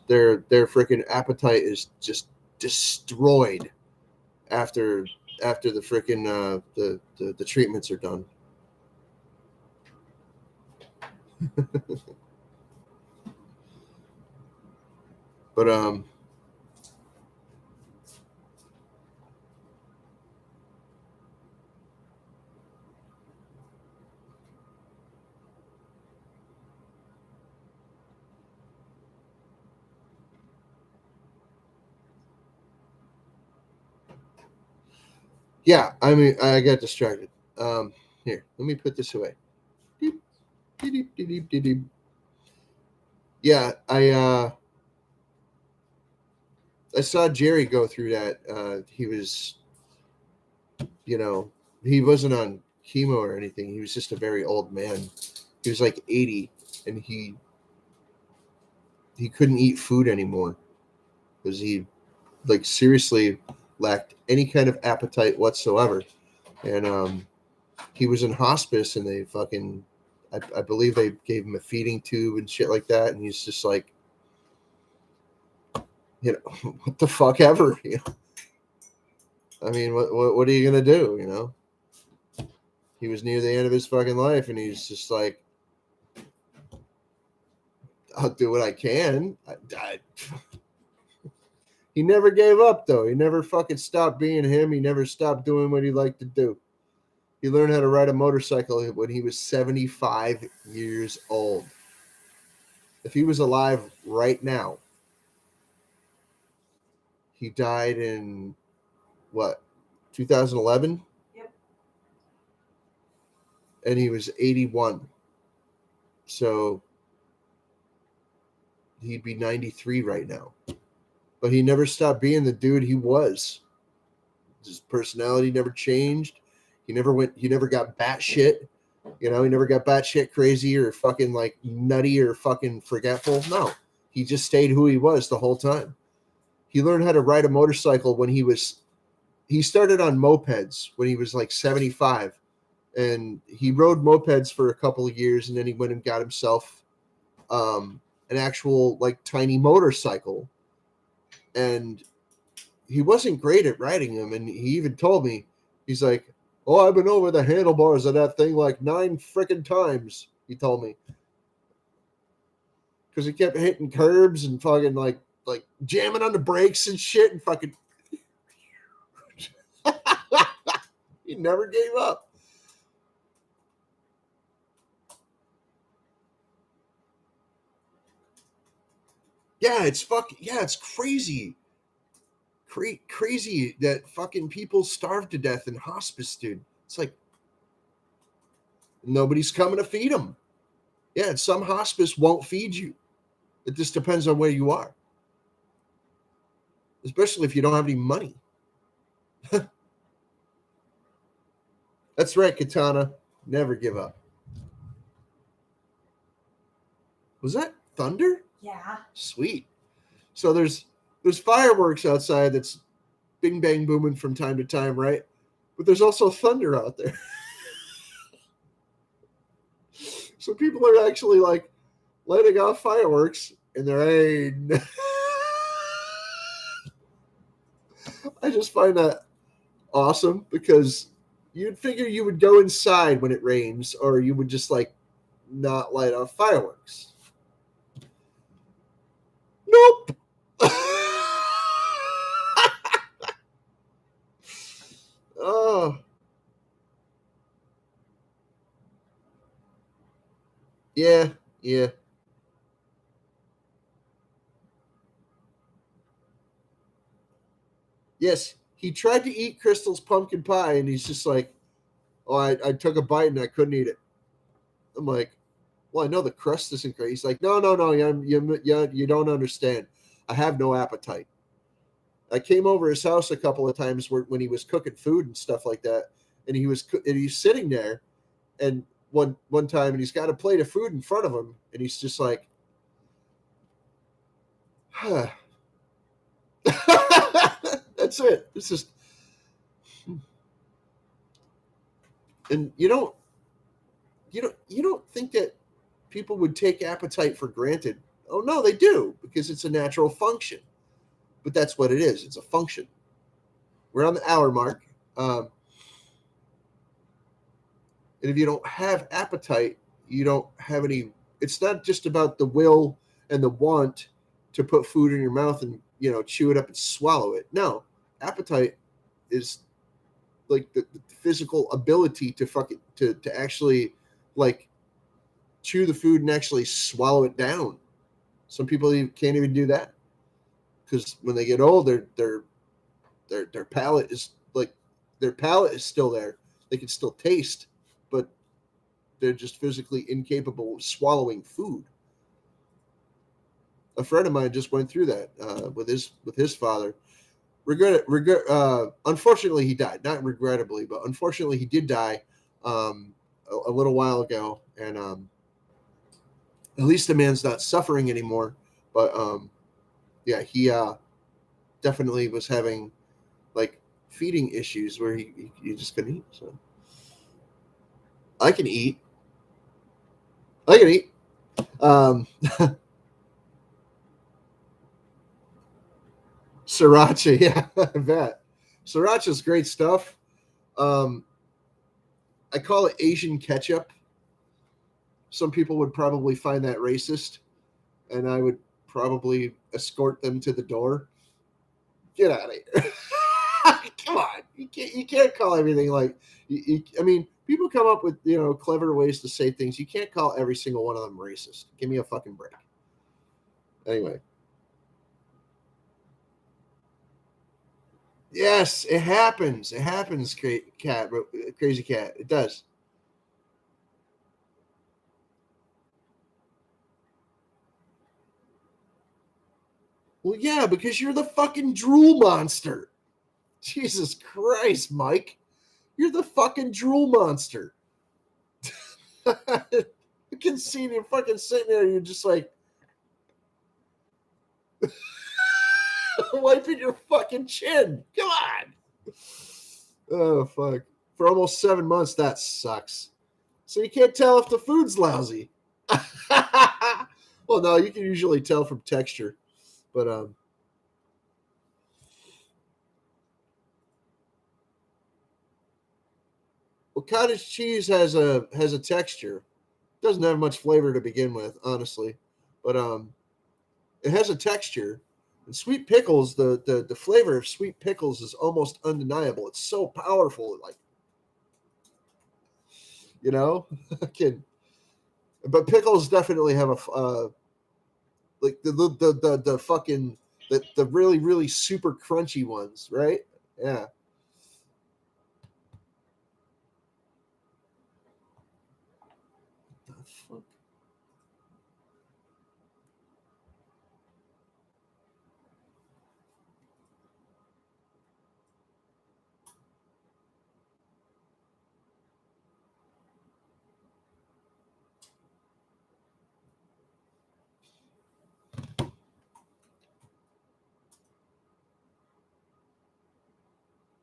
S1: their freaking appetite is just destroyed after the freaking the treatments are done. But yeah, I mean, I got distracted. Here, let me put this away. Deep, deep, deep, deep, deep, deep. Yeah, I saw Jerry go through that. He was, you know, he wasn't on chemo or anything. He was just a very old man. He was like 80, and he couldn't eat food anymore because he like seriously lacked any kind of appetite whatsoever. And he was in hospice, and they fucking, I believe they gave him a feeding tube and shit like that. And he's just like, what the fuck ever. I mean, what are you gonna do? He was near the end of his fucking life, and he's just like, I'll do what I can. He never gave up, though. He never fucking stopped being him. He never stopped doing what he liked to do. He learned how to ride a motorcycle when he was 75 years old. If he was alive right now, he died in what, 2011?
S2: Yep.
S1: And he was 81. So he'd be 93 right now. But he never stopped being the dude he was. His personality never changed. He never got batshit. He never got batshit crazy or fucking like nutty or fucking forgetful. No. He just stayed who he was the whole time. He learned how to ride a motorcycle when he started on mopeds when he was like 75. And he rode mopeds for a couple of years, and then he went and got himself an actual like tiny motorcycle. And he wasn't great at riding them. And he even told me, he's like, "Oh, I've been over the handlebars of that thing like 9 freaking times," he told me. Because he kept hitting curbs and fucking like jamming on the brakes and shit and fucking he never gave up. Yeah, it's crazy. Crazy that fucking people starve to death in hospice, dude. It's like nobody's coming to feed them. Yeah, and some hospice won't feed you. It just depends on where you are, especially if you don't have any money. That's right, Katana. Never give up. Was that thunder?
S2: Yeah.
S1: Sweet. So there's fireworks outside that's bing bang booming from time to time, right? But there's also thunder out there. So people are actually like lighting off fireworks in the rain. I just find that awesome because you'd figure you would go inside when it rains, or you would just like not light off fireworks. Nope. Oh, yeah, yeah. Yes, he tried to eat Crystal's pumpkin pie, and he's just like, "Oh, I took a bite and I couldn't eat it." I'm like, "Well, I know the crust isn't great." He's like, "No, no, no, you don't understand. I have no appetite." I came over his house a couple of times when he was cooking food and stuff like that, and he's sitting there, and one time, and he's got a plate of food in front of him, and he's just like, huh. That's it. It's just, and you don't think that people would take appetite for granted. Oh no, they do, because it's a natural function. But that's what it is. It's a function. We're on the hour mark. And if you don't have appetite, you don't have any it's not just about the will and the want to put food in your mouth and chew it up and swallow it. No, appetite is like the physical ability to fucking to actually like chew the food and actually swallow it down. Some people can't even do that because when they get old, their palate is like their palate is still there. They can still taste, but they're just physically incapable of swallowing food. A friend of mine just went through that with his father. Unfortunately, he died. Not regrettably, but unfortunately, he did die a little while ago, and at least the man's not suffering anymore. But yeah, he definitely was having like feeding issues where he just couldn't eat. So I can eat. I can eat. Um, Sriracha, yeah, I bet. Sriracha's great stuff. Um, I call it Asian ketchup. Some people would probably find that racist, and I would probably escort them to the door. Get out of here! Come on, you can't call everything like. I mean, people come up with clever ways to say things. You can't call every single one of them racist. Give me a fucking break. Anyway, yes, it happens. It happens, cat, crazy cat. It does. Well, yeah, because you're the fucking drool monster. Jesus Christ, Mike. You're the fucking drool monster. You can see you fucking sitting there, you're just like wiping your fucking chin. Come on. Oh, fuck. For almost 7 months, that sucks. So you can't tell if the food's lousy. Well, no, you can usually tell from texture. But well, cottage cheese has a texture. It doesn't have much flavor to begin with, honestly. But it has a texture. And sweet pickles, the flavor of sweet pickles is almost undeniable. It's so powerful, like you know, can. But pickles definitely have a like the fucking the really really super crunchy ones, right? Yeah. The fuck?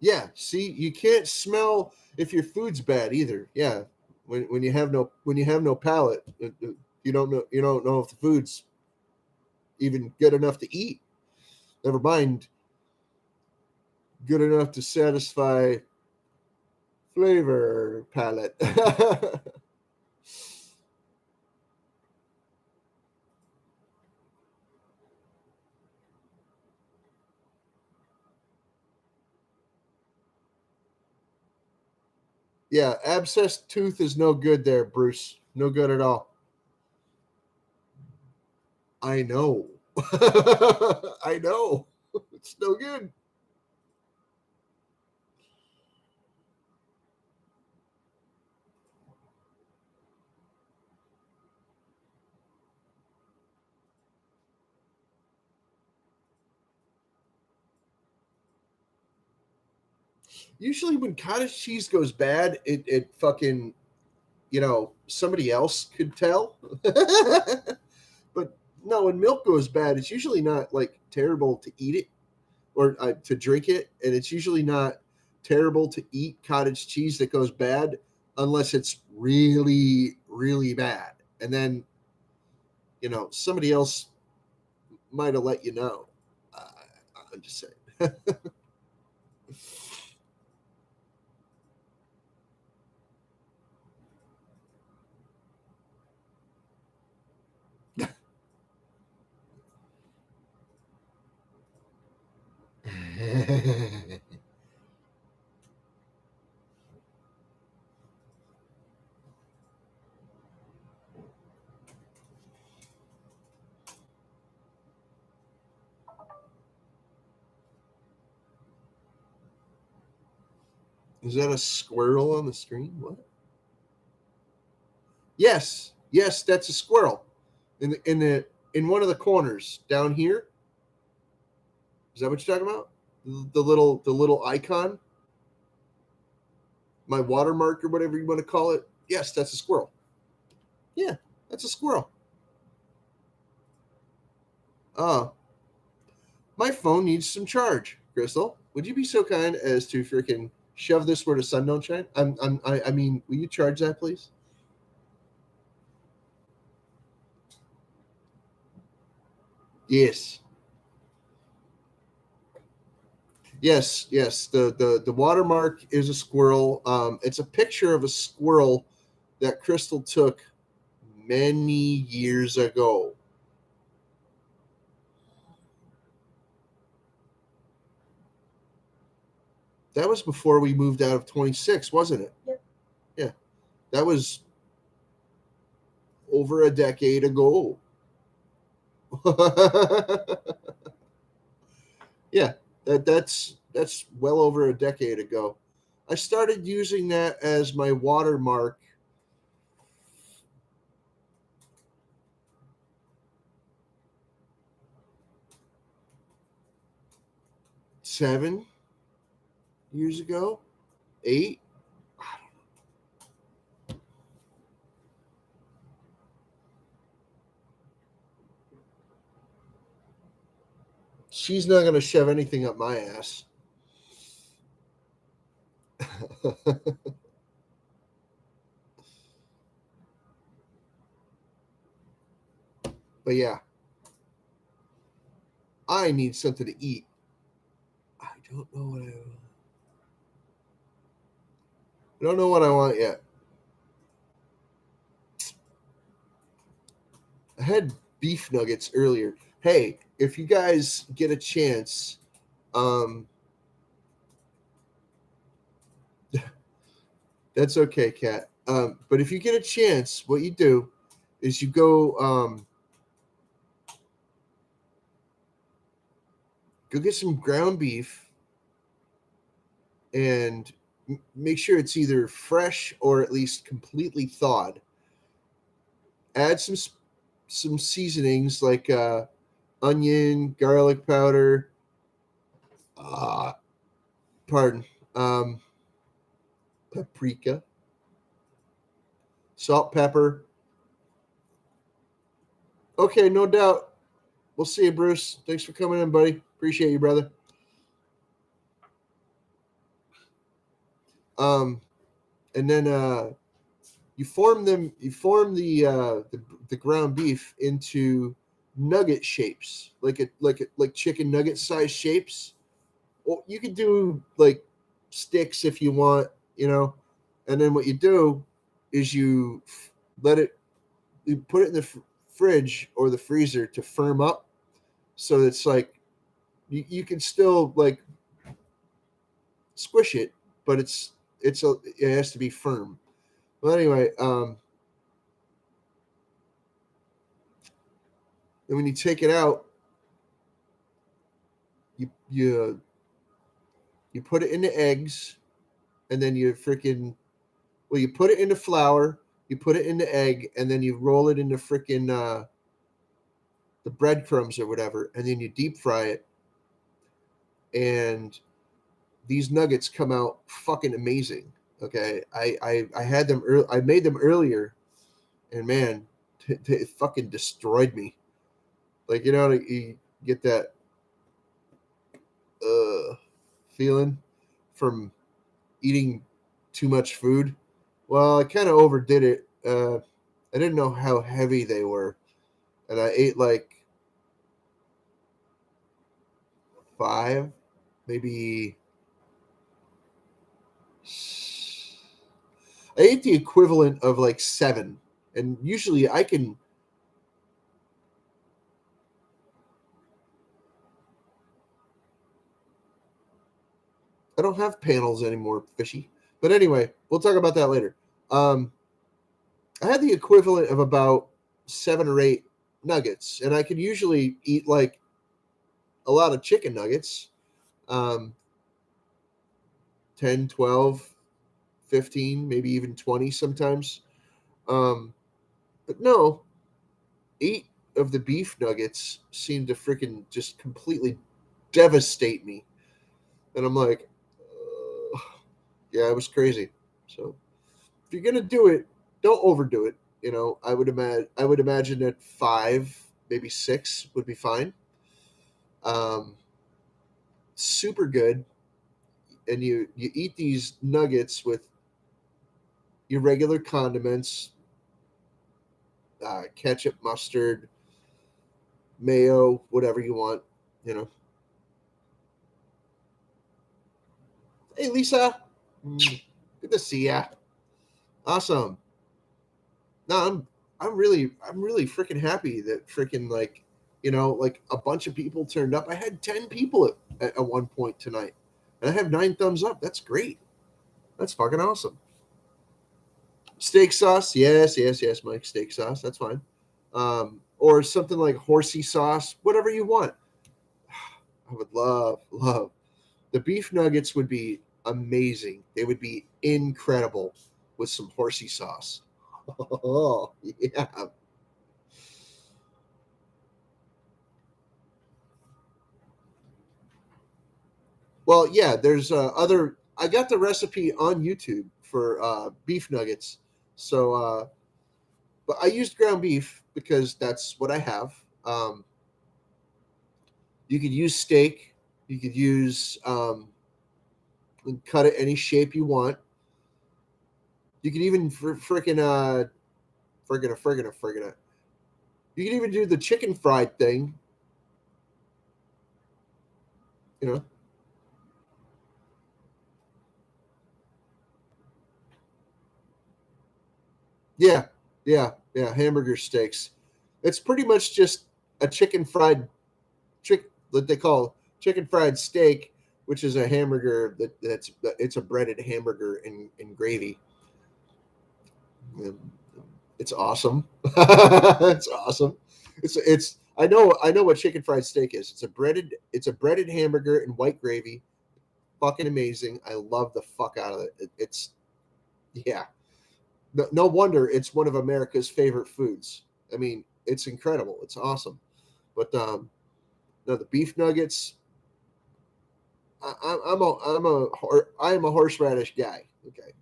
S1: Yeah. See, you can't smell if your food's bad either. Yeah. When you have no palate, you don't know if the food's even good enough to eat. Never mind good enough to satisfy flavor palate. Yeah, abscessed tooth is no good there, Bruce. No good at all. I know. I know. It's no good. Usually when cottage cheese goes bad, it fucking somebody else could tell. But no, when milk goes bad, it's usually not like terrible to eat it or to drink it, and it's usually not terrible to eat cottage cheese that goes bad unless it's really really bad, and then somebody else might have let you know. Uh, I'm just saying. Is that a squirrel on the screen? What? Yes, that's a squirrel in one of the corners down here. Is that what you're talking about? The little icon, my watermark or whatever you want to call it. Yes, that's a squirrel. Yeah, that's a squirrel. Uh, my phone needs some charge. Crystal, would you be so kind as to freaking shove this where the sun don't shine? I mean, will you charge that, please? Yes. Yes. The watermark is a squirrel. It's a picture of a squirrel that Crystal took many years ago. That was before we moved out of 26, wasn't it?
S2: Yep.
S1: Yeah. That was over a decade ago. Yeah, that's well over a decade ago. I started using that as my watermark 7 years ago, 8. She's not going to shove anything up my ass. But yeah, I need something to eat. I don't know what I want. I don't know what I want yet. I had beef nuggets earlier. Hey, if you guys get a chance, that's okay, Kat. But if you get a chance, what you do is you go get some ground beef and make sure it's either fresh or at least completely thawed. Add some seasonings like onion, garlic powder, uh, pardon, paprika, salt, pepper. Okay, no doubt. We'll see you, Bruce. Thanks for coming in, buddy. Appreciate you, brother. Um, and then you form them. You form the ground beef into nugget shapes, like chicken nugget size shapes. Well, you could do like sticks if you want, you know. And then what you do is let it, you put it in the fridge or the freezer to firm up, so it's like you can still like squish it, but it has to be firm. Well, anyway, and when you take it out, you you you put it into eggs, and then you put it into flour, you put it into egg, and then you roll it into freaking the breadcrumbs or whatever, and then you deep fry it. And these nuggets come out fucking amazing. Okay, I had them. I made them earlier, and man, it fucking destroyed me. Like, you get that feeling from eating too much food. Well, I kind of overdid it. I didn't know how heavy they were, and I ate like 5, maybe. I ate the equivalent of like 7, and usually I don't have panels anymore, fishy. But anyway, we'll talk about that later. Um, I had the equivalent of about 7 or 8 nuggets, and I could usually eat like a lot of chicken nuggets, um, 10, 12, 15, maybe even 20 sometimes. But no, 8 of the beef nuggets seemed to freaking just completely devastate me. And I'm like, yeah, it was crazy. So if you're gonna do it, don't overdo it. I would imagine that 5, maybe 6 would be fine. Um, Super good, and you eat these nuggets with your regular condiments, ketchup, mustard, mayo, whatever you want. You know. Hey, Lisa. Good to see ya. Awesome. No, I'm really freaking happy that freaking like a bunch of people turned up. I had 10 people at one point tonight, and I have 9 thumbs up. That's great. That's fucking awesome. Steak sauce, yes, yes, yes, Mike. Steak sauce, that's fine. Or something like horsey sauce, whatever you want. I would love. The beef nuggets would be amazing. They would be incredible with some horsey sauce. Oh, yeah. Well, yeah, there's other. I got the recipe on YouTube for beef nuggets. So, but I used ground beef because that's what I have. You could use steak. You could use and cut it any shape you want. You could even freaking friggin' You can even do the chicken fried thing. You know. Yeah, yeah. Hamburger steaks. It's pretty much just a chicken fried that they call chicken fried steak, which is a hamburger that's it's a breaded hamburger in gravy. And it's awesome. It's awesome. It's I know what chicken fried steak is. It's a breaded hamburger in white gravy. Fucking amazing. I love the fuck out of it. It's yeah. No wonder it's one of America's favorite foods. I mean, it's incredible. It's awesome. But no, the beef nuggets. I am a horseradish guy. Okay,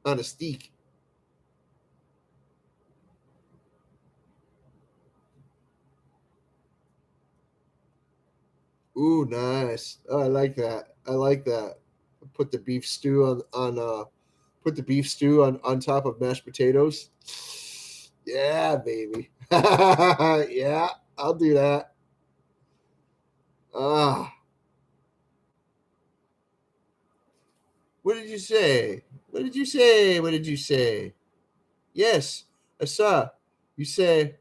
S1: on a steak. Ooh, nice. Oh, I like that. I like that. Put the beef stew on put the beef stew on top of mashed potatoes. Yeah, baby. Yeah, I'll do that. Ah, what did you say? What did you say? What did you say? Yes, I saw. You say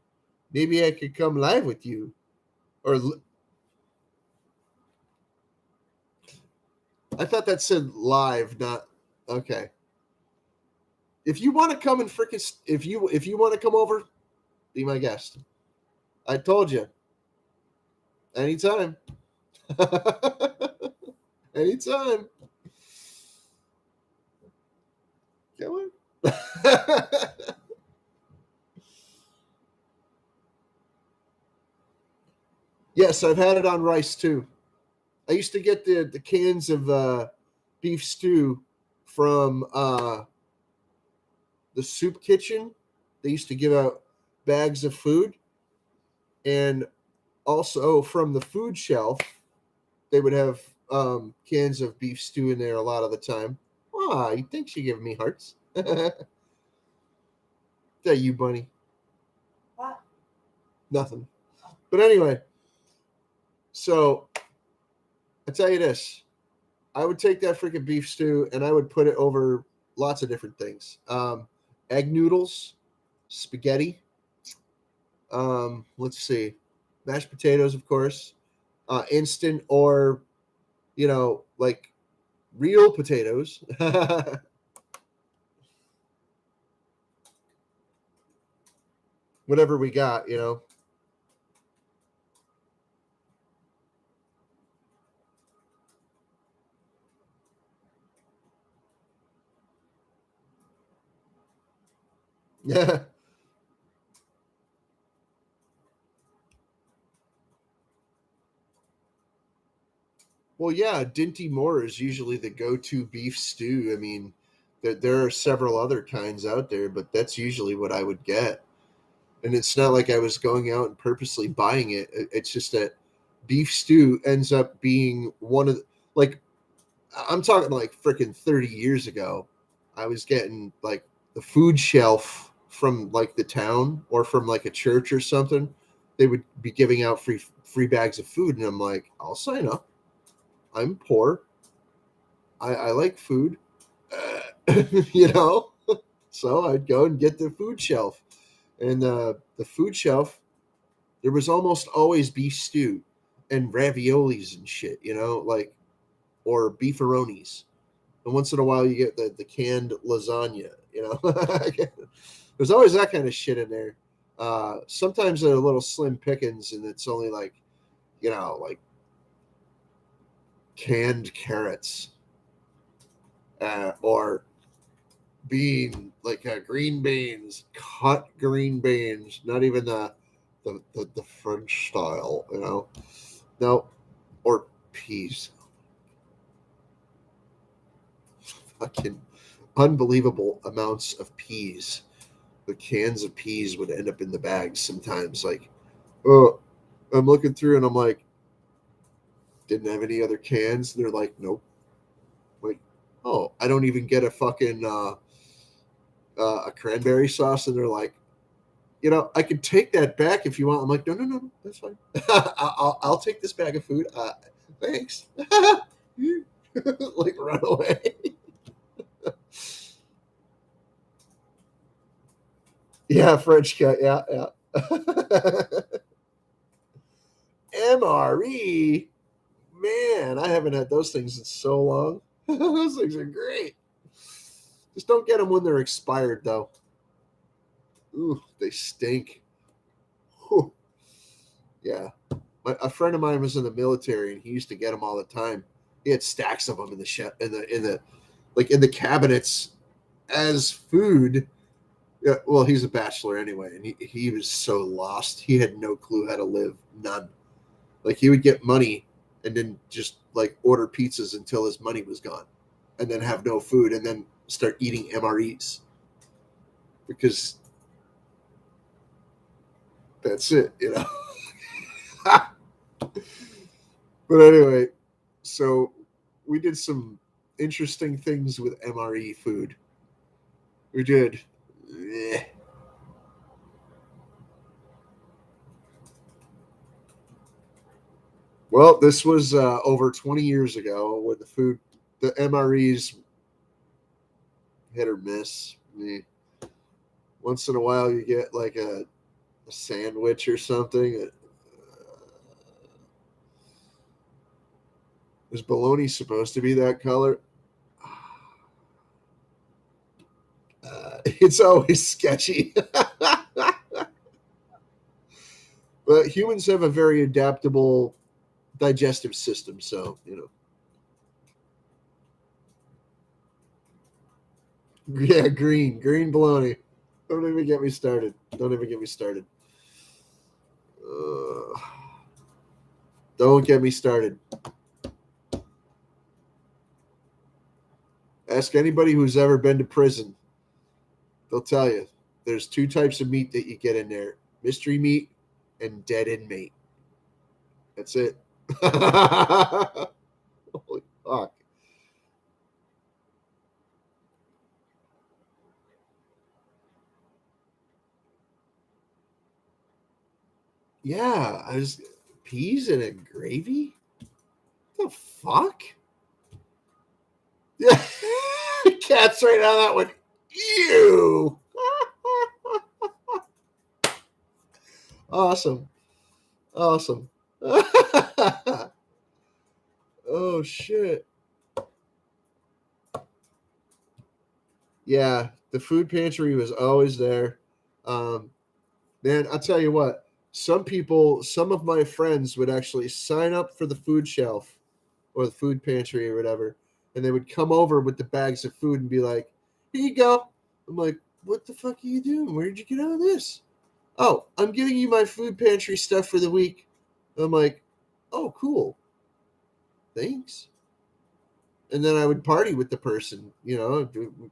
S1: maybe I could come live with you, or I thought that said live, not okay. If you want to come and frickin' if you want to come over, be my guest. I told you, anytime, anytime. Come on. Yes, I've had it on rice too. I used to get the cans of beef stew from the soup kitchen. They used to give out bags of food, and also from the food shelf, they would have cans of beef stew in there a lot of the time. Ah, you think she giving me hearts? That you, bunny?
S2: What?
S1: Nothing. But anyway, so I tell you this: I would take that freaking beef stew and I would put it over lots of different things. Egg noodles, spaghetti. Let's see, mashed potatoes, of course, instant or like real potatoes. Whatever we got. Yeah. Well, yeah, Dinty Moore is usually the go-to beef stew. I mean, there are several other kinds out there, but that's usually what I would get. And it's not like I was going out and purposely buying it. It's just that beef stew ends up being one of the, like I'm talking like freaking 30 years ago. I was getting like the food shelf from like the town or from like a church or something. They would be giving out free bags of food, and I'm like, I'll sign up. I'm poor. I like food, you know. So I'd go and get the food shelf, and the food shelf there was almost always beef stew and raviolis and shit, you know, like or beefaronis. And once in a while, you get the canned lasagna. You know, there's always that kind of shit in there. Sometimes they're a little slim pickings, and it's only like like canned carrots or green beans, cut green beans, not even the French style. No, or peas. Fucking unbelievable amounts of peas. The cans of peas would end up in the bags sometimes. Like, oh, I'm looking through and I'm like, didn't have any other cans. And they're like, nope. Like, oh, I don't even get a fucking a cranberry sauce. And they're like, I could take that back if you want. I'm like, no, no, no, no, that's fine. I'll take this bag of food. Thanks. Like, run away. Yeah, French cut. Yeah, yeah. MRE. Man, I haven't had those things in so long. Those things are great. Just don't get them when they're expired, though. Ooh, they stink. Whew. Yeah, a friend of mine was in the military, and he used to get them all the time. He had stacks of them in the in the cabinets as food. Yeah, well, he's a bachelor anyway, and he was so lost. He had no clue how to live. None. Like he would get money and then just like order pizzas until his money was gone, and then have no food, and then start eating MREs because that's it. But anyway, so we did some interesting things with MRE food. We did. Eh. Well, this was over 20 years ago when the MREs hit or miss. Once in a while, you get like a sandwich or something. Is bologna supposed to be that color? It's always sketchy. But humans have a very adaptable digestive system, so yeah, green bologna. Don't even get me started. Don't even get me started. Uh, don't get me started. Ask anybody who's ever been to prison. They'll tell you there's two types of meat that you get in there: mystery meat and dead inmate. That's it. Holy fuck. Yeah, I was peas in a gravy. The fuck? Yeah, cat's right on that one. Ew. Awesome. Awesome. Oh shit. Yeah, the food pantry was always there. Um, Man, I'll tell you what. Some of my friends would actually sign up for the food shelf or the food pantry or whatever, and they would come over with the bags of food and be like, "Here you go." I'm like, what the fuck are you doing? Where did you get all this? Oh, I'm giving you my food pantry stuff for the week. I'm like, oh, cool. Thanks. And then I would party with the person,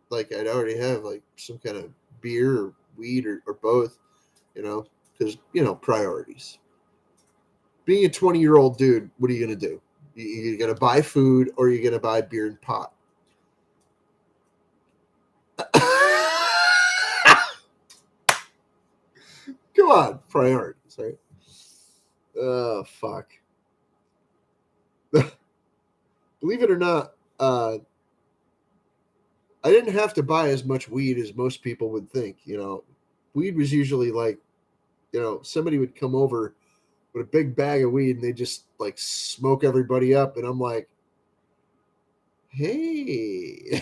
S1: like I'd already have like some kind of beer or weed or both, because, priorities. Being a 20-year-old dude, what are you going to do? You're going to buy food or you're going to buy beer and pot? Come on, priorities, right? Oh, fuck. Believe it or not, I didn't have to buy as much weed as most people would think. Weed was usually like, somebody would come over with a big bag of weed and they just like smoke everybody up. And I'm like, hey.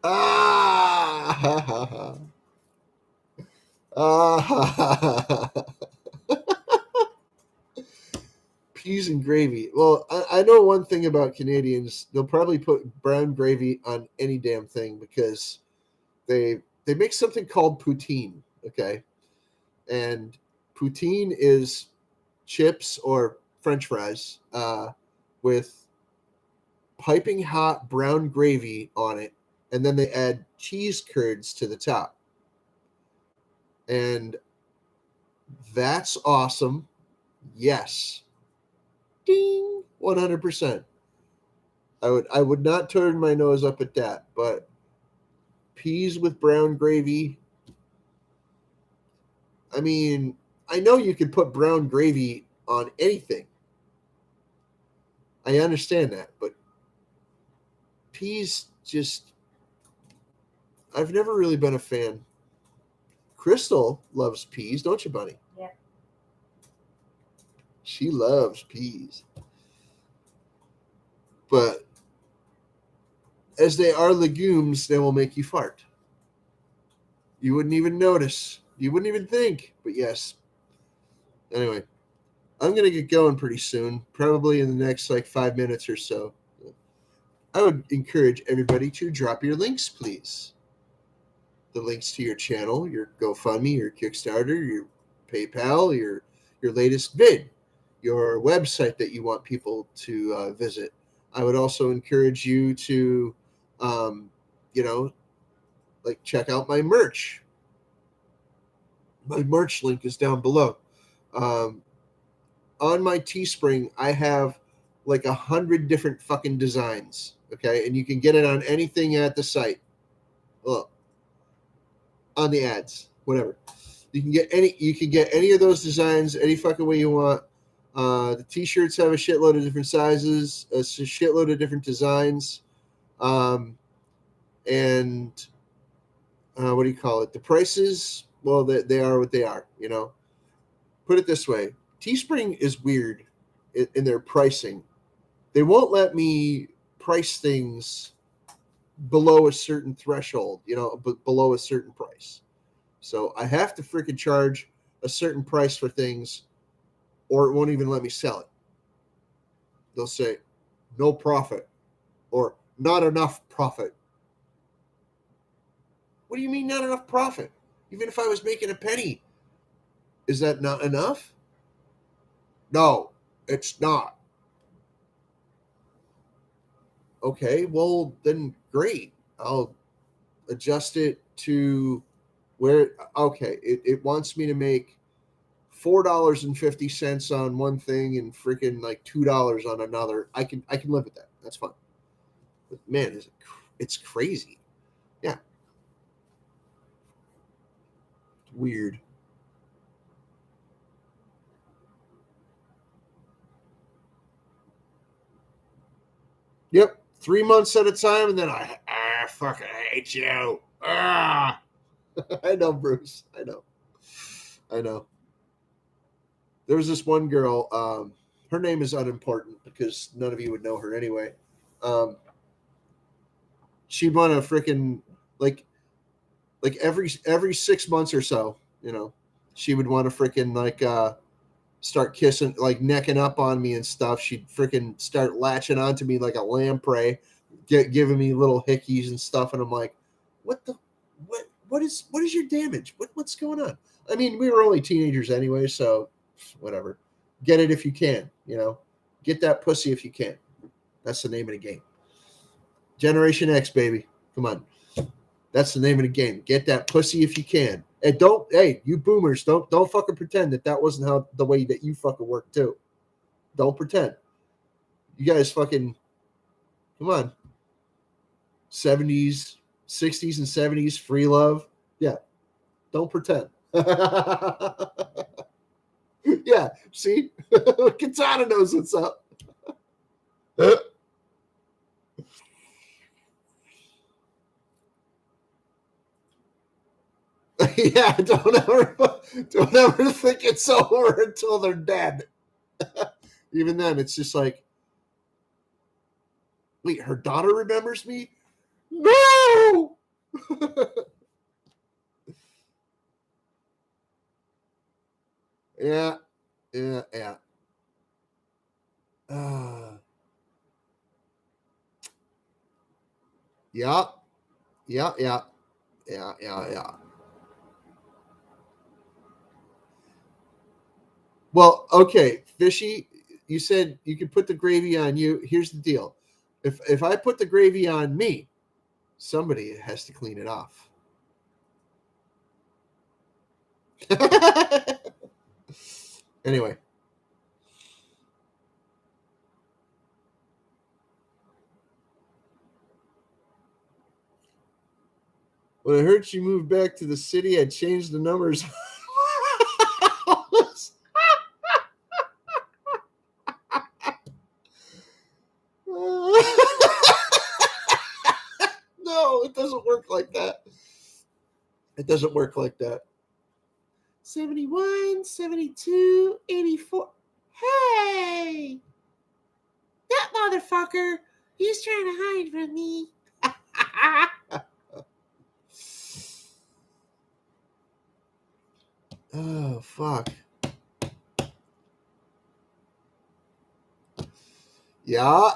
S1: Ah, ah, peas and gravy. Well, I know one thing about Canadians. They'll probably put brown gravy on any damn thing because they make something called poutine. Okay, and poutine is chips or French fries with piping hot brown gravy on it, and then they add cheese curds to the top, and that's awesome. Yes, ding, 100%. I would not turn my nose up at that, but peas with brown gravy. I mean, I know you could put brown gravy on anything. I understand that, but peas just, I've never really been a fan. Crystal loves peas, don't you, Bunny?
S2: Yeah.
S1: She loves peas. But as they are legumes, they will make you fart. You wouldn't even notice. You wouldn't even think. But yes. Anyway, I'm going to get going pretty soon, probably in the next like 5 minutes or so. I would encourage everybody to drop your links, please. The links to your channel, your GoFundMe, your Kickstarter, your PayPal, your latest vid, your website that you want people to visit. I would also encourage you to, um, you know, like check out my merch. My merch link is down below. Um, on my Teespring, I have like 100 different fucking designs. Okay, and you can get it on anything at the site. Well, on the ads, whatever. You can get any of those designs any fucking way you want. The t-shirts have a shitload of different sizes, a shitload of different designs, and what do you call it? The prices, well, they are what they are. Put it this way: Teespring is weird in their pricing. They won't let me price things below a certain threshold, but below a certain price. So I have to freaking charge a certain price for things, or it won't even let me sell it. They'll say no profit or not enough profit. What do you mean not enough profit? Even if I was making a penny, is that not enough? No, it's not. Okay, well then great. I'll adjust it to where okay, it wants me to make $4.50 on one thing and freaking like $2 on another. I can live with that. That's fine. But man, it's crazy. Yeah, weird. Yep, 3 months at a time, and then I fucking hate you. Ah, I know, Bruce. I know. There was this one girl. Her name is unimportant because none of you would know her anyway. Um, she'd want to freaking like every 6 months or so, she would want to freaking start kissing, like necking up on me and stuff. She'd freaking start latching onto me like a lamprey, giving me little hickeys and stuff. And I'm like, what is your damage? What's going on? I mean, we were only teenagers anyway, so whatever. Get it if you can, get that pussy if you can. That's the name of the game. Generation X, baby. Come on. That's the name of the game. Get that pussy if you can. And you boomers, don't fucking pretend that wasn't how the way that you fucking work too. Don't pretend. You guys fucking, come on. 70s, 60s and 70s, free love. Yeah. Don't pretend. Yeah, see? Katana knows what's up. Yeah, don't ever think it's over until they're dead. Even then, it's just like, wait, her daughter remembers me? No! Yeah. Yeah. Well, okay, Fishy, you said you could put the gravy on you. Here's the deal. If I put the gravy on me, somebody has to clean it off. Anyway. When I heard she moved back to the city, I changed the numbers. No, it doesn't work like that. It doesn't work like that. 71, 72, 84. Hey! That motherfucker! He's trying to hide from me. Oh, fuck. Yeah.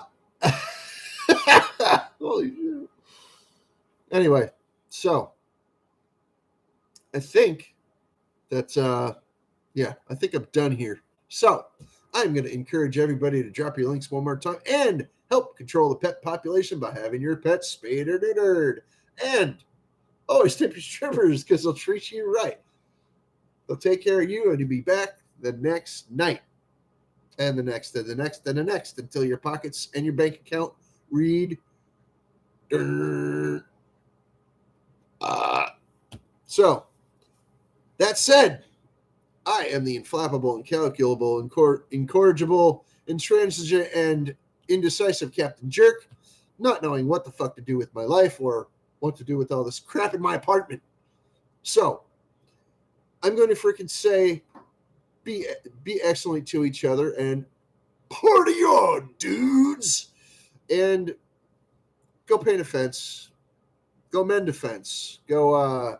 S1: Holy shit. Anyway, so I think that's I think I'm done here. So I'm going to encourage everybody to drop your links one more time and help control the pet population by having your pet spayed or neutered. And always tip your strippers because they'll treat you right. They'll take care of you and you'll be back the next night. And the next, and the next, and the next, until your pockets and your bank account read. So, that said, I am the inflammable, incalculable, incorrigible, intransigent, and indecisive Captain Jerk, not knowing what the fuck to do with my life or what to do with all this crap in my apartment. So, I'm going to freaking say, be excellent to each other and party on, dudes! And go paint a fence. Go mend a fence. Go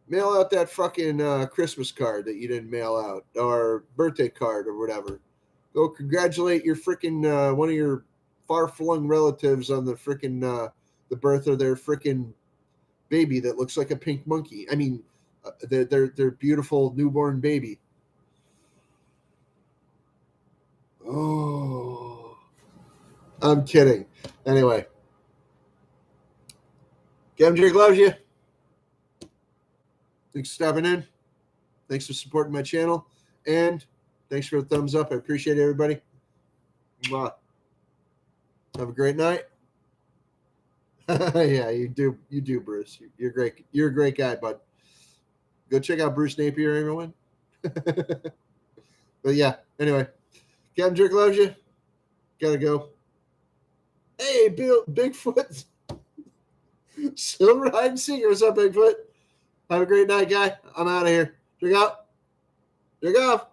S1: mail out that fucking Christmas card that you didn't mail out, or birthday card or whatever. Go congratulate your freaking one of your far-flung relatives on the freaking the birth of their freaking baby that looks like a pink monkey. I mean, their beautiful newborn baby. Oh, I'm kidding. Anyway, Captain Jerk loves you. Thanks for stopping in. Thanks for supporting my channel. And thanks for the thumbs up. I appreciate it, everybody. Mwah. Have a great night. Yeah, you do, Bruce. You're great. You're a great guy, bud. Go check out Bruce Napier, everyone. But yeah, anyway. Captain Jerk loves you. Gotta go. Hey, Bill, Bigfoot. Silver Hide and Seeker. What's up, Bigfoot? Have a great night, guy. I'm out of here. Drink out. Drink off.